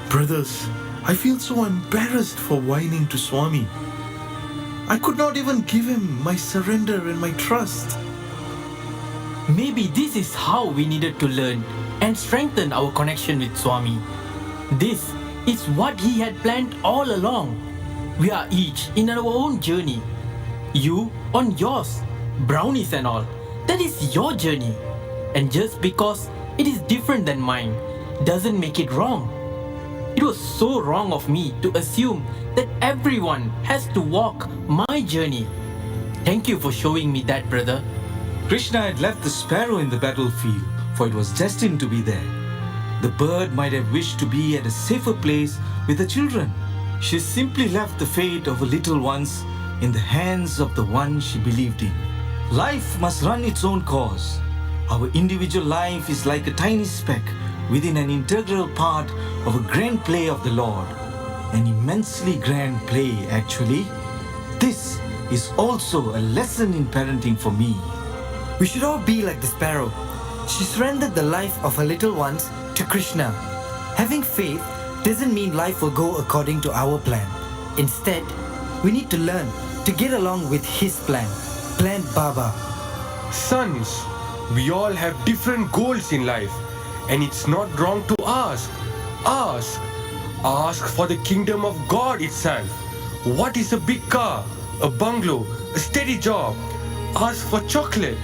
Speaker 7: Brothers, I feel so embarrassed for whining to Swami. I could not even give him my surrender and my trust.
Speaker 9: Maybe this is how we needed to learn and strengthen our connection with Swami. This is what he had planned all along. We are each in our own journey. You on yours, brownies and all. That is your journey. And just because it is different than mine doesn't make it wrong. It was so wrong of me to assume that everyone has to walk my journey. Thank you for showing me that, brother.
Speaker 11: Krishna had left the sparrow in the battlefield, for it was destined to be there. The bird might have wished to be at a safer place with the children. She simply left the fate of her little ones in the hands of the one she believed in. Life must run its own course. Our individual life is like a tiny speck within an integral part of a grand play of the Lord. An immensely grand play, actually. This is also a lesson in parenting for me.
Speaker 10: We should all be like the sparrow. She surrendered the life of her little ones to Krishna. Having faith doesn't mean life will go according to our plan. Instead, we need to learn to get along with his plan. Plan Bhava.
Speaker 14: Sons, we all have different goals in life, and it's not wrong to ask. Ask. Ask for the kingdom of God itself. What is a big car, a bungalow, a steady job? Ask for chocolate,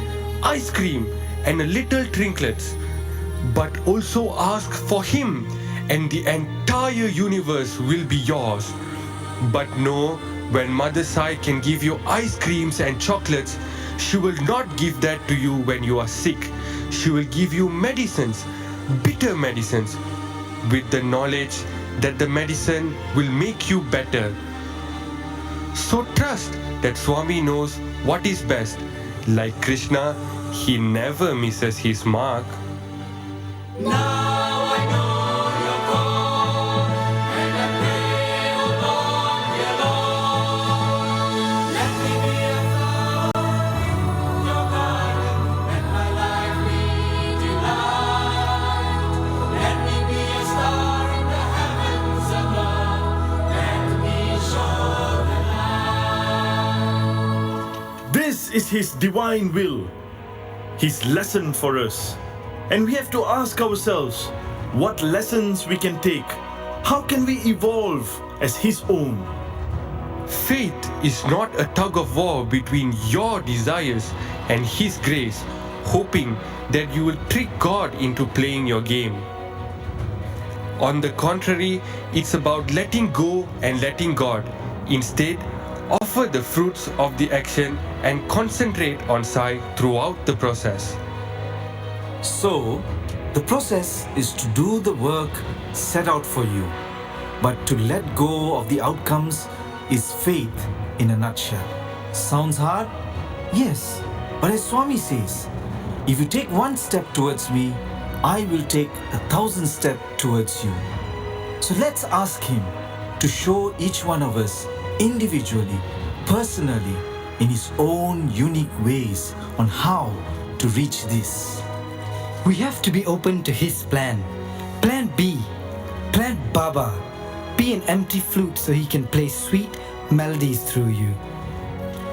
Speaker 14: ice cream, and a little trinkets. But also ask for Him, and the entire universe will be yours. But know, when Mother Sai can give you ice creams and chocolates, she will not give that to you when you are sick. She will give you medicines, bitter medicines, with the knowledge that the medicine will make you better. So trust that Swami knows what is best. Like Krishna, he never misses his mark.
Speaker 2: Now I know your call, and I pray, O Lord, dear Lord, let me be a flower, your
Speaker 7: is His divine will, His lesson for us. And we have to ask ourselves what lessons we can take. How can we evolve as His own?
Speaker 14: Faith is not a tug of war between your desires and His grace, hoping that you will trick God into playing your game. On the contrary, it's about letting go and letting God. Instead, offer the fruits of the action and concentrate on Sai throughout the process.
Speaker 11: So, the process is to do the work set out for you, but to let go of the outcomes is faith in a nutshell. Sounds hard? Yes, but as Swami says, if you take one step towards me, I will take 1,000 steps towards you. So let's ask Him to show each one of us individually, personally, in His own unique ways on how to reach this.
Speaker 10: We have to be open to His plan. Plan B. Plan Baba. Be an empty flute so He can play sweet melodies through you.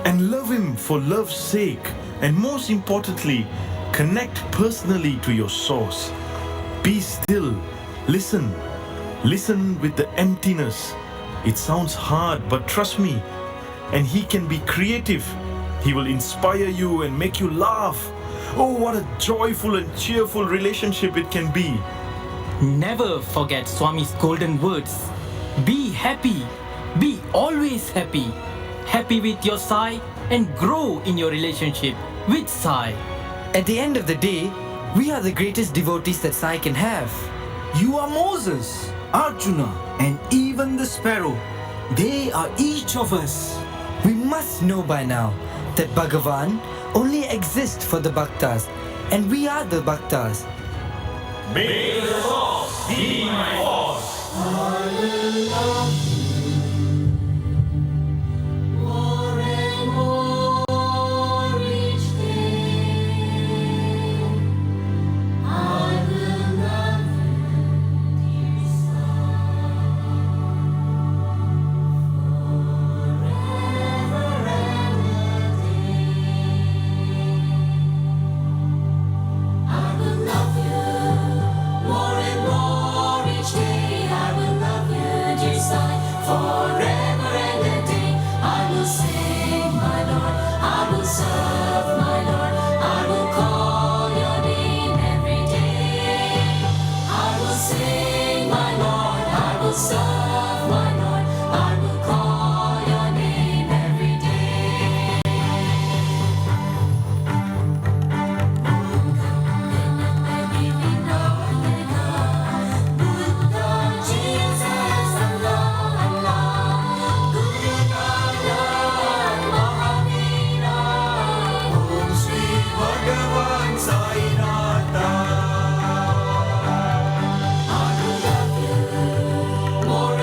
Speaker 7: And love Him for love's sake, and most importantly, connect personally to your source. Be still, listen. Listen with the emptiness. It sounds hard, but trust me. And He can be creative. He will inspire you and make you laugh. Oh, what a joyful and cheerful relationship it can be.
Speaker 9: Never forget Swami's golden words. Be happy. Be always happy. Happy with your Sai and grow in your relationship with Sai.
Speaker 10: At the end of the day, we are the greatest devotees that Sai can have.
Speaker 11: You are Moses, Arjuna, and even the Sparrow. They are each of us.
Speaker 10: We must know by now that Bhagavan only exists for the Bhaktas, and we are the Bhaktas.
Speaker 7: May the force be my force.
Speaker 2: More and more each day, I will love you, dear forever and a day. I will love you more and more each day. I will love you, dear Sai, forever and a day. I will sing, my Lord. I will serve, my Lord. I will call your name every day. I will sing, my Lord. I will serve, my Lord. I will call your name every day. Buddha, Jesus, Allah, Allah. Guru Nanak, Mahavira. Om Shri Bhagavan Sai Nata. I will love you more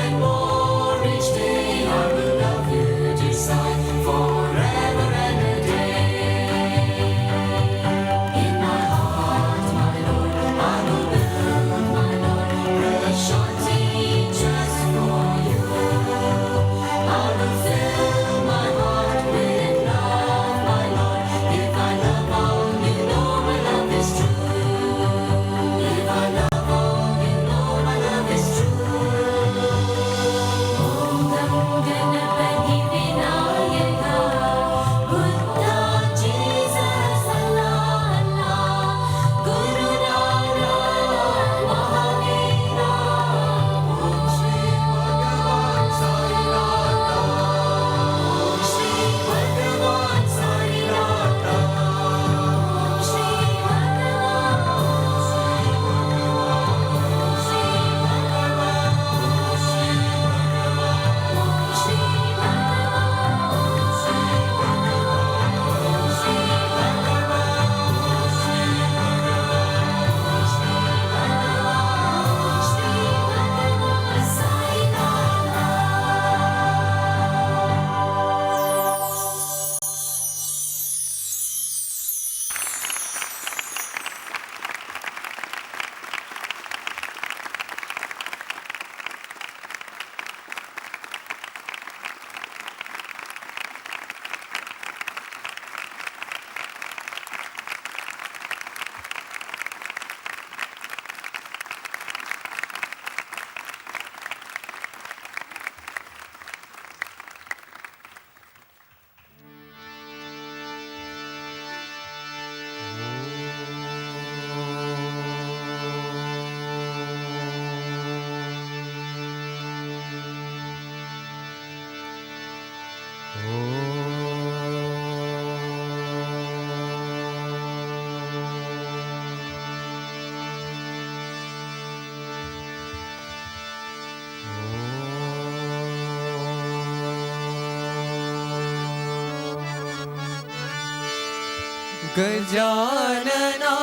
Speaker 15: Gajanana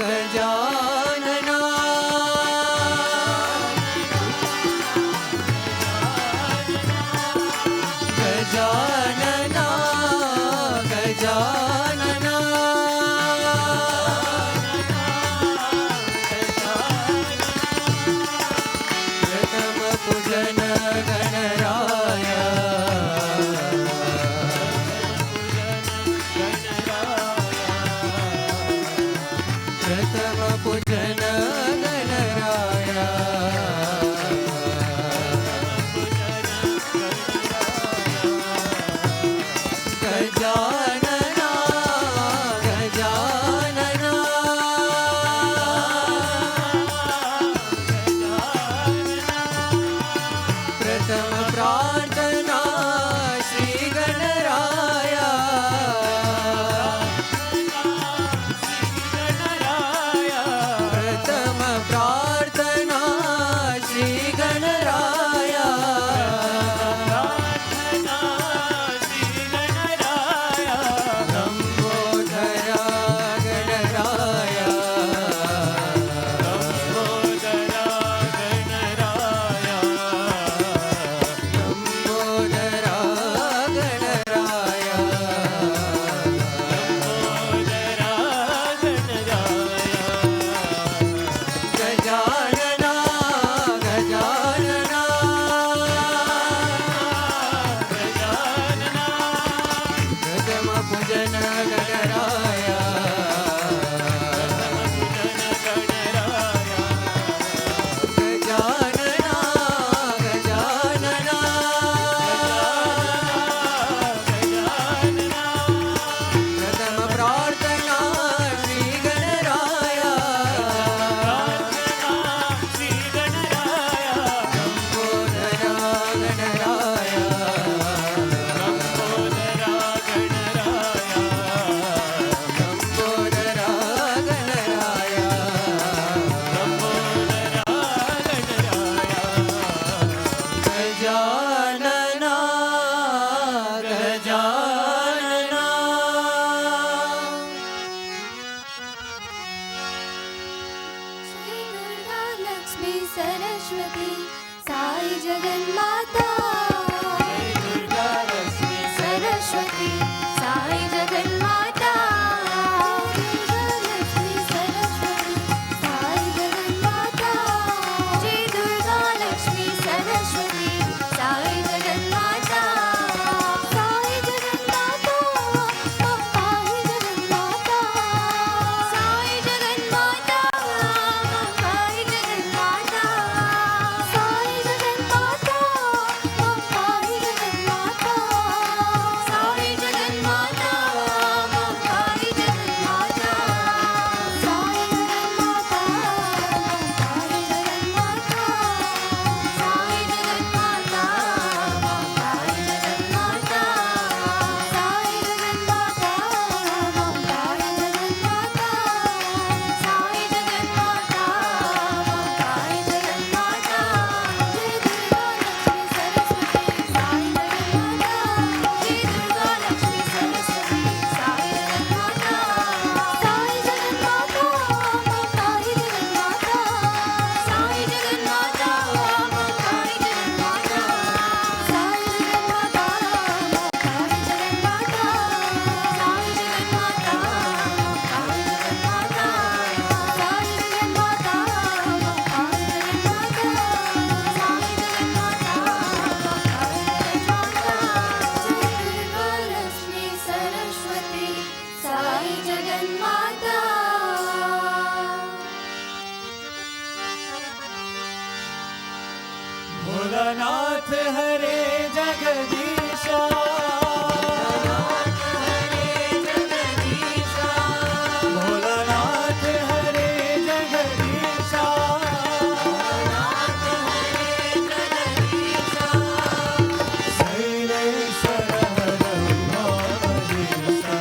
Speaker 15: Gajanana Gajanana Gajanana प्रथम पूजन गणराय प्रथम पूजन गणराय गजानना गजानना प्रथम प्रार्थना श्री गणराय प्रथम प्रार्थना श्री गणराय लंबोदर गणराय लंबोदर गणराय गजानना गजानना प्रथम पूजन गणराय गजानना गजानना प्रथम प्रार्थना श्री गणराय लंबोदर गणराय लंबोदर गणराय गजानना गजानना
Speaker 2: श्री दुर्गा लक्ष्मी सरस्वती साई जगन्माता दुर्गा लक्ष्मी सरस्वती साई जगन्माता दुर्गा लक्ष्मी सरस्वती साई जगन्माता जय दुर्गा लक्ष्मी सरस्वती साई जगन्माता साई जगन्माता साई जगन्माता साई जगन्माता साई जगन्माता साई जगन्माता साई जगन्माता साई जगन्माता साई जगन्माता साई जगन्माता साई जगन्माता साई जगन्माता साई जगन्माता साई जगन्माता साई जगन्माता साई जगन्माता साई जगन्माता जय दुर्गा लक्ष्मी सरस्वती साई जगन्माता जय दुर्गा लक्ष्मी सरस्वती साई जगन्माता साई जगन्माता साई जगन्माता साई जगन्माता साई जगन्माता साई जगन्माता साई जगन्माता साई जगन्माता साई जगन्माता साई जगन्माता साई जगन्माता साई जगन्माता
Speaker 15: भोलानाथ हरे जगदीशा भोलानाथ हरे जगदीशा शैलेश्वर हर उमामहेशा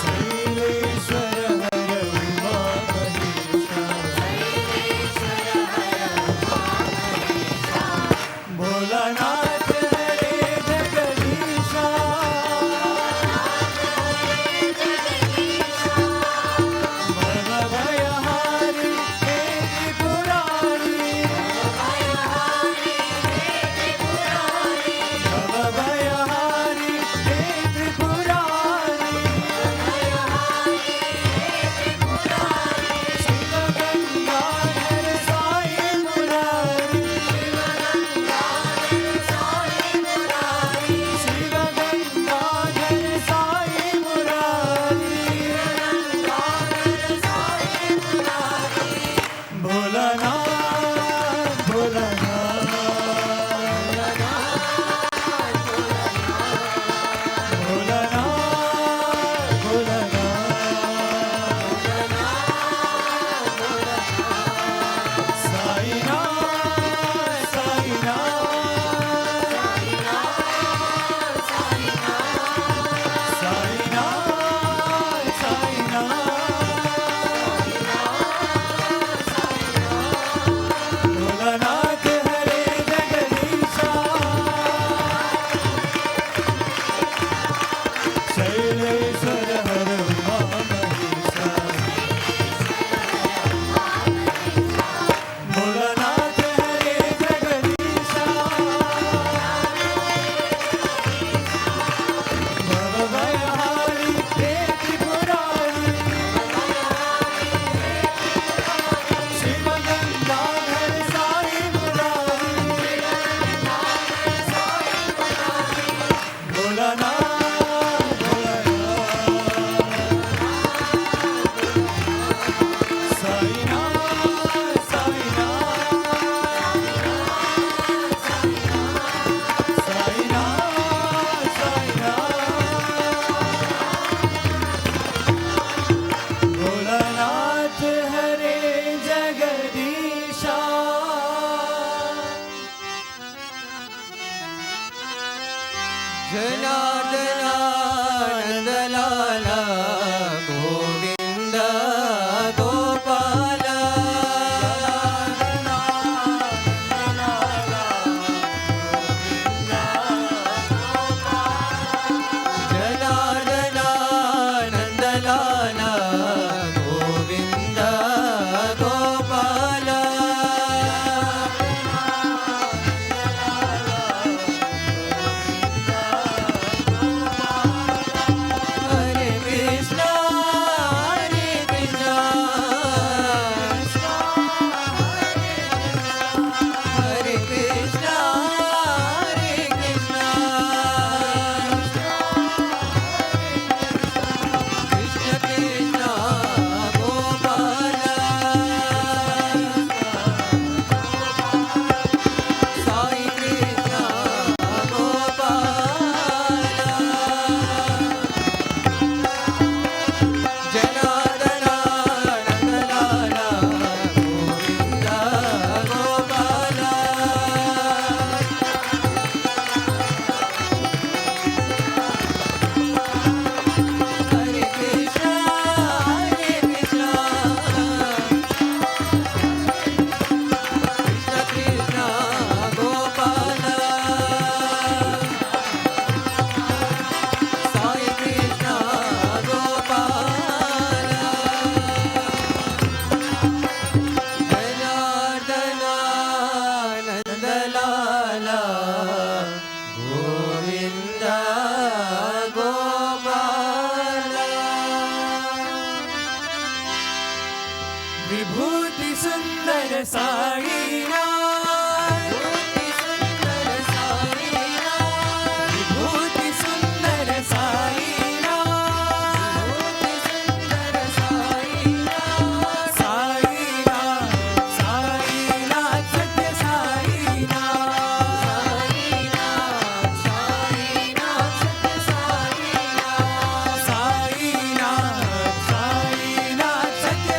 Speaker 15: शैलेश्वर हर उमामहेशा विभूति सुंदर साईनाथ, विभूति सुंदर साईनाथ, साईनाथ, साईनाथ, सत्य साईनाथ, साईनाथ, सत्य साईनाथ, साईनाथ, साईनाथ, सत्य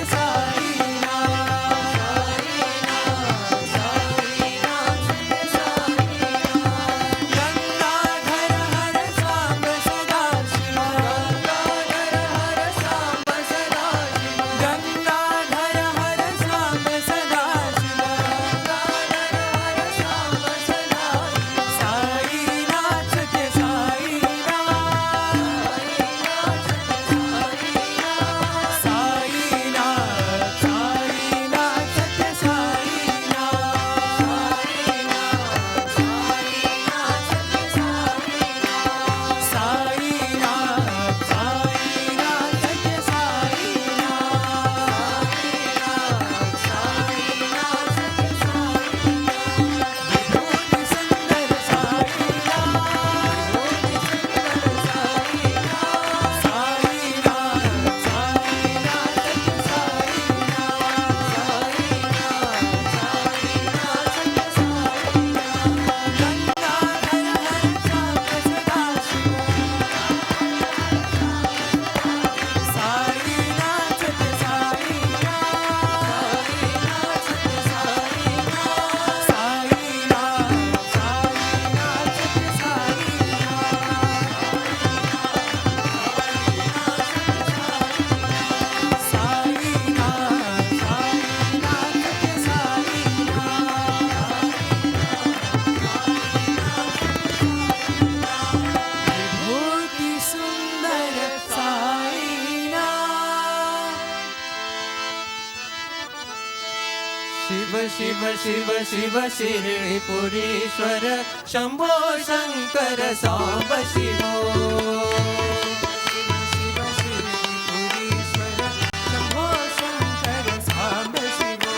Speaker 15: शिव शिव शिव शिरपुरीश्वर शंभो शंकर सांब शिवो शिव शिव शिरपुरीश्वर शंभो शंकर सांब शिवो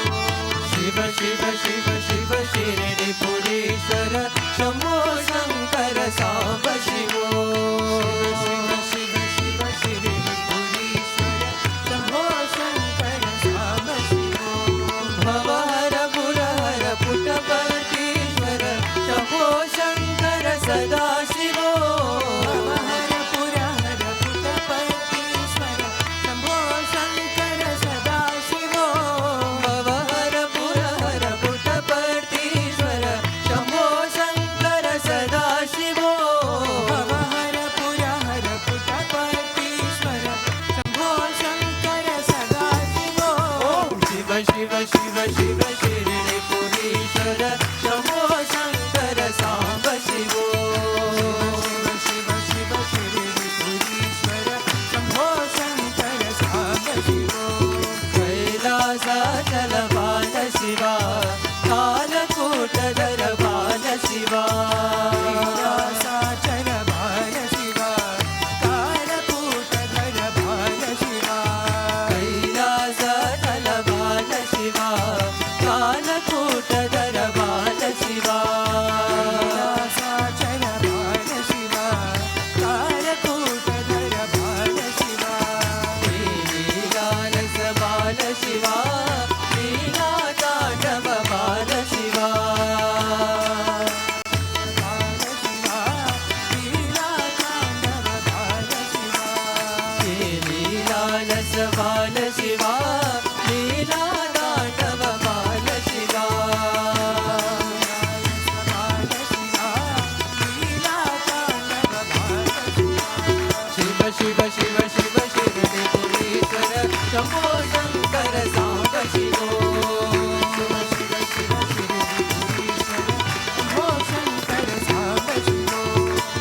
Speaker 15: शिव शिव शिव शिव शिरपुरीश्वर शंभो शंकर सांब शिवो शिव शिव शिव शिरपुरीश्वर शंभो शंकर सांब शिवो भव पुटपतीश्वर शंभो शंकर सदा शिवो शिव शिव शिरडि पुरीश्वर शंभो शंकर सांब शिवो शिव शिव शिरडि पुरीश्वर शंभो शंकर सांब शिवो कैलासाचल बाल शिवा कालकूटधर बाल शिवा कैलासाचल बाल शिवा कालकूटधर बाल शिवा कैलासाचल बाल शिवा कालकूटधर बाल शिवा कैलासाचल बाल शिवा कालकूटधर बाल शिवा लीलारस बाल शिवा लीला तांडव बाल शिवा लीलारस बाल शिवा लीला तांडव बाल शिवा शिव शिव शिव शिव शिरडि पुरीश्वर शंभो शंकर सांब शिवो शिव शिव शिव शिरडि पुरीश्वर शंभो शंकर सांब शिवो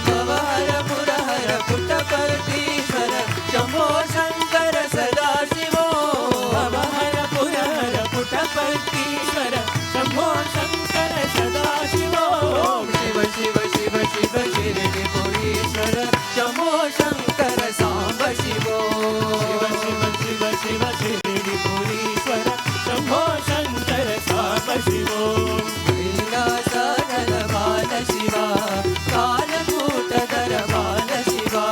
Speaker 15: भवहर पुरहर पुट्टपर्तीश्वर शंभो शंकर सदा शिवो भवहर पुरहर पुट्टपर्तीश्वर शंभो शंकर सदा शिवो शिव शिव शिव शिव शिरडि पुरीश्वर शंभो शंकर सांब शिवो शिव शिव शिव शिव शिरडि पुरीश्वर शंभो शंकर सांब शिवो कैलासाचल बाल शिवा कालकूटधर बाल शिवा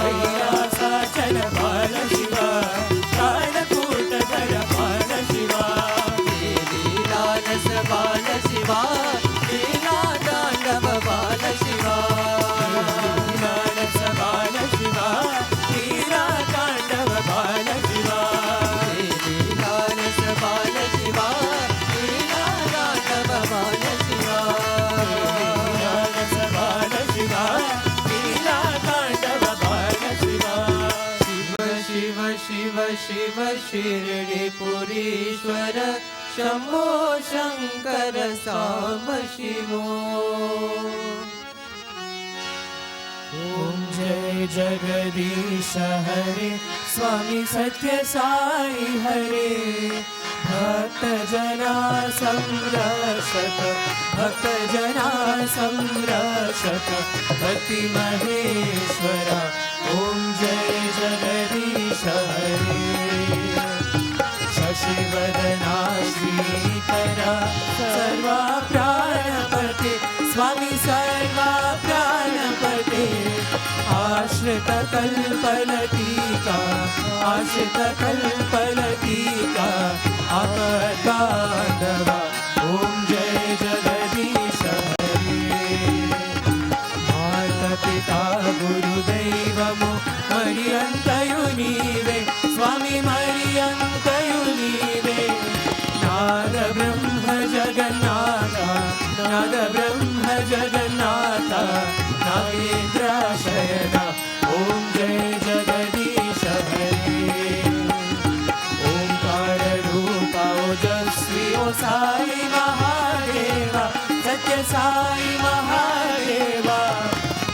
Speaker 15: कैलासाचल बाल शिवा कालकूटधर बाल शिवा लीलारस बाल शिवा लीला तांडव बाल शिवा लीलारस बाल शिवा लीला तांडव बाल शिवा लीलारस बाल शिवा लीला तांडव बाल शिवा लीलारस बाल शिवा लीला तांडव बाल शिवा शिव शिव शिव शिव शिरडि पुरीश्वर शंभो शंकर सांब शिवो ओम जय जगदीश हरे स्वामी सत्य साई हरे भक्त जना संरक्षक भक्त जना संरक्षक भक्ति महेश्वरा ओम जय जगदीश हरे शशिवदना श्रीकरा सर्वा प्राणपते स्वामी सर्वा प्राणपते आश्रित कल्पलतिका आश्रित कल्पलतिका आपदानवा ओम जय जगदीश हरे माता पिता गुरुदैवमो मरियन्तयु नीवे स्वामी मरियन्तयु नीवे नाद ब्रह्म जगन्नाथ नाद ब्रह्म जगन्नाथ नागेन्द्राशयना ओम जय जगदीश हरे ओंकार रूपा ओजस्वी ओ साई महादेवा सत्य साई महादेवा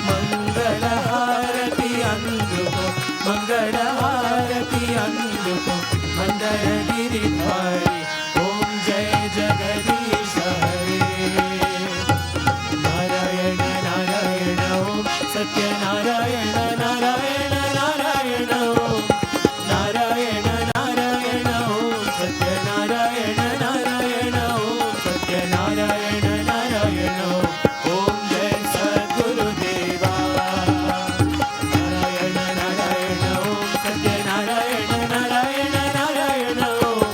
Speaker 15: मंगल हारति अंदुको मंगल हारति अंदुको मंदर गिरिधारी ओम जय जगदीश हरे नारायण नारायण ओम सत्य नारायण नारायण नारायण ओम नारायण नारायण ओम सत्य नारायण नारायण ओम सत्य नारायण नारायण ओम जय सद्गुरुदेवा नारायण नारायण ओम सत्य नारायण नारायण नारायण ओम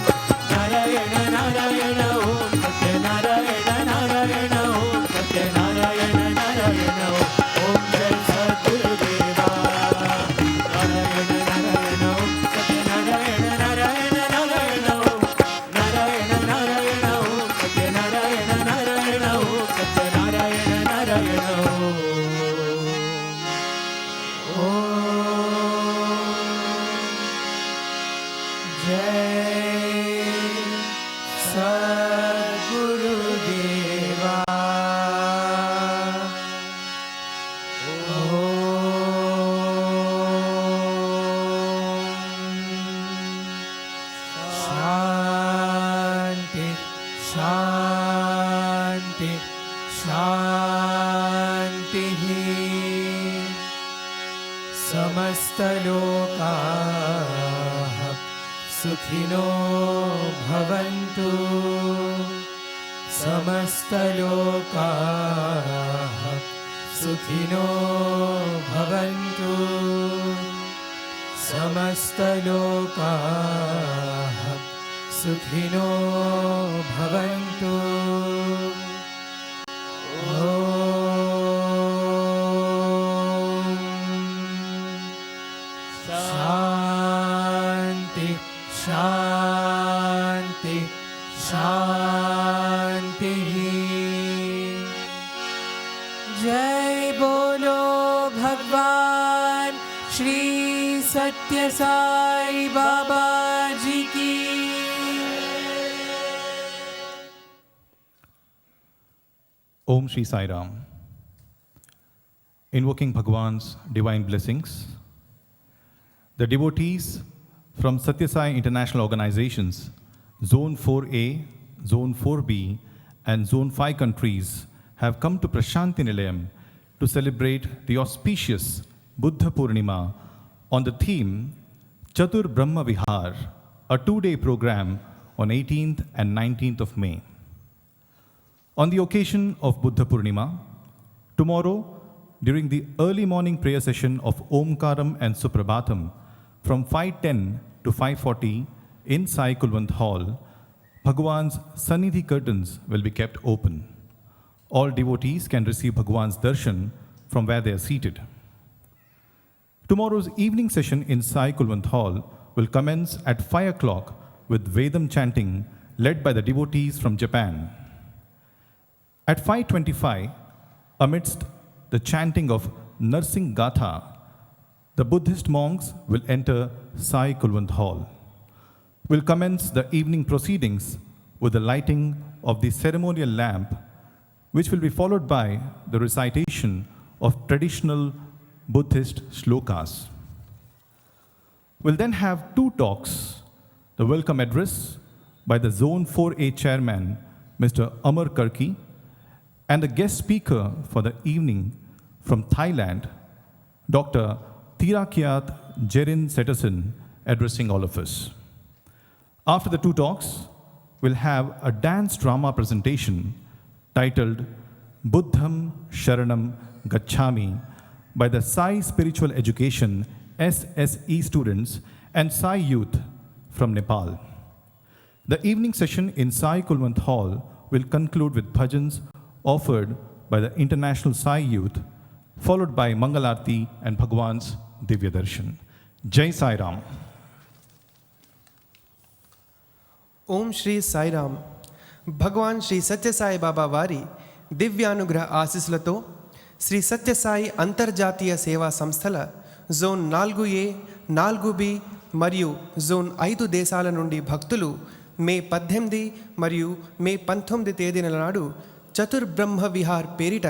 Speaker 15: नारायण नारायण ओम सत्य नारायण नारायण ओम सत्य नारायण नारायण ओम जय सद्गुरुदेवा नारायण नारायण ओम सत्य नारायण नारायण नारायण ओम नारायण नारायण ओम सत्य नारायण नारायण ओम सत्य नारायण नारायण ओम जय शान्तिः समस्तलोकाः सुखिनो भवन्तु समस्तलोकाः सुखिनो भवन्तु समस्तलोकाः सुखिनो भवन्तु शान्ति शान्ति शान्तिः जय बोलो भगवान श्री सत्य साई बाबा जी की
Speaker 16: Om Shri Sai Ram. Invoking Bhagwan's divine blessings, the devotees from Satya Sai International Organizations, Zone 4A, Zone 4B, and Zone 5 countries have come to Prasanthi Nilayam to celebrate the auspicious Buddha Purnima on the theme Chatur Brahma Vihara, a 2-day program on 18th and 19th of May. On the occasion of Buddha Purnima, tomorrow, during the early morning prayer session of Omkaram and Suprabhatam from 5:10 to 5:40 in Sai Kulwant Hall, Bhagwan's Sannidhi curtains will be kept open. All devotees can receive Bhagwan's Darshan from where they are seated. Tomorrow's evening session in Sai Kulwant Hall will commence at 5 o'clock with Vedam chanting led by the devotees from Japan. At 5:25, amidst the chanting of Narsing Gatha, the Buddhist monks will enter Sai Kulwant Hall. We'll commence the evening proceedings with the lighting of the ceremonial lamp, which will be followed by the recitation of traditional Buddhist Slokas. We'll then have 2 talks, the welcome address by the Zone 4A chairman, Mr. Amar Karki, and the guest speaker for the evening from Thailand, Dr. Tirakiat Jerin Setterson, addressing all of us. After the 2 talks, we'll have a dance drama presentation titled Buddham Sharanam Gacchami by the Sai Spiritual Education SSE students and Sai youth from Nepal. The evening session in Sai Kulwant Hall will conclude with bhajans offered by the International Sai Youth, followed by Mangalarti and Bhagwan's Divya Darshan. Jai Sai Ram.
Speaker 17: Om Shri Sai Ram. Bhagwan Shri Satya Sai Baba Vari Divyanugrah Asislato Shri Satya Sai Antarjatiya Seva Samsthala Zone 4A, 4B మరియు zone 5 దేశాల నుండి భక్తులు మే 18 మరియు మే 19 తేదీల నాడు చతుర్బ్రహ్మ విహార్ పేరిట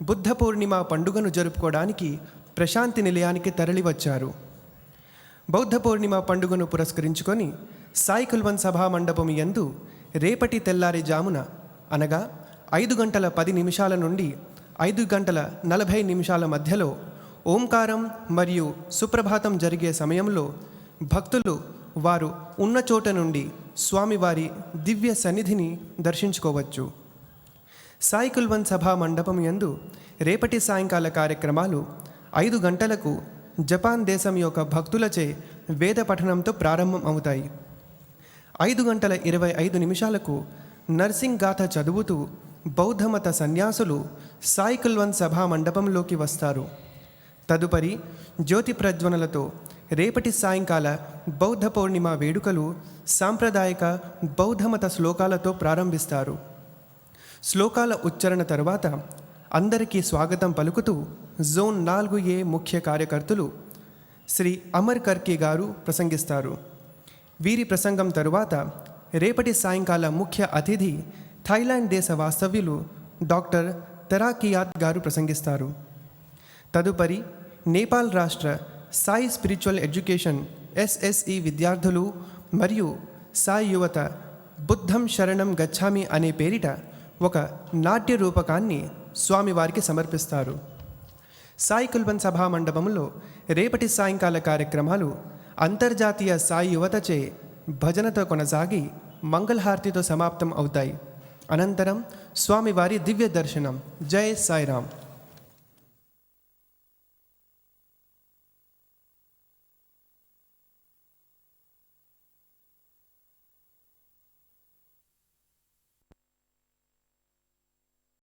Speaker 17: బుద్ధ పూర్ణిమ పండుగను జరుపుకోవడానికి ప్రశాంతి నిలయానికి తరలివచ్చారు. బౌద్ధ పూర్ణిమ పండుగను పురస్కరించుకొని సాయి కుల్వంత్ సభా మండపం యందు రేపటి తెల్లారిజామున అనగా 5:10 నుండి 5:40 మధ్యలో ఓంకారం మరియు సుప్రభాతం జరిగే సమయంలో భక్తులు వారు ఉన్న చోట నుండి స్వామివారి దివ్య సన్నిధిని దర్శించుకోవచ్చు. సాయి కుల్వంత్ సభా మండపం యందు రేపటి సాయంకాల కార్యక్రమాలు 5 గంటలకు జపాన్ దేశం యొక్క భక్తులచే వేద పఠనంతో ప్రారంభం అవుతాయి. 5:25 నర్సింగ్ గాథ చదువుతూ బౌద్ధమత సన్యాసులు సాయి కుల్వంత్ సభా మండపంలోకి వస్తారు. తదుపరి జ్యోతి ప్రజ్వలనతో రేపటి సాయంకాల బౌద్ధ పౌర్ణిమ వేడుకలు సాంప్రదాయక బౌద్ధమత శ్లోకాలతో ప్రారంభిస్తారు. శ్లోకాల ఉచ్చారణ తర్వాత అందరికీ స్వాగతం పలుకుతూ జోన్ 4A ముఖ్య కార్యకర్తలు శ్రీ అమర్ కర్కే గారు ప్రసంగిస్తారు. వీరి ప్రసంగం తరువాత రేపటి సాయంకాల ముఖ్య అతిథి థాయిలాండ్ దేశ వాస్తవ్యులు డాక్టర్ తెరాకియాత్ గారు ప్రసంగిస్తారు. తదుపరి నేపాల్ రాష్ట్ర సాయి స్పిరిచువల్ ఎడ్యుకేషన్ SSE విద్యార్థులు మరియు సాయి యువత బుద్ధం శరణం గచ్ఛామి అనే పేరిట ఒక నాట్య రూపకాన్ని స్వామివారికి సమర్పిస్తారు. సాయి కుల్బంత్ సభా మండపంలో రేపటి సాయంకాల కార్యక్రమాలు అంతర్జాతీయ సాయి యువతచే భజనతో కొనసాగి మంగళహారతితో సమాప్తం అవుతాయి. అనంతరం స్వామివారి దివ్య దర్శనం. జై సాయిరామ్.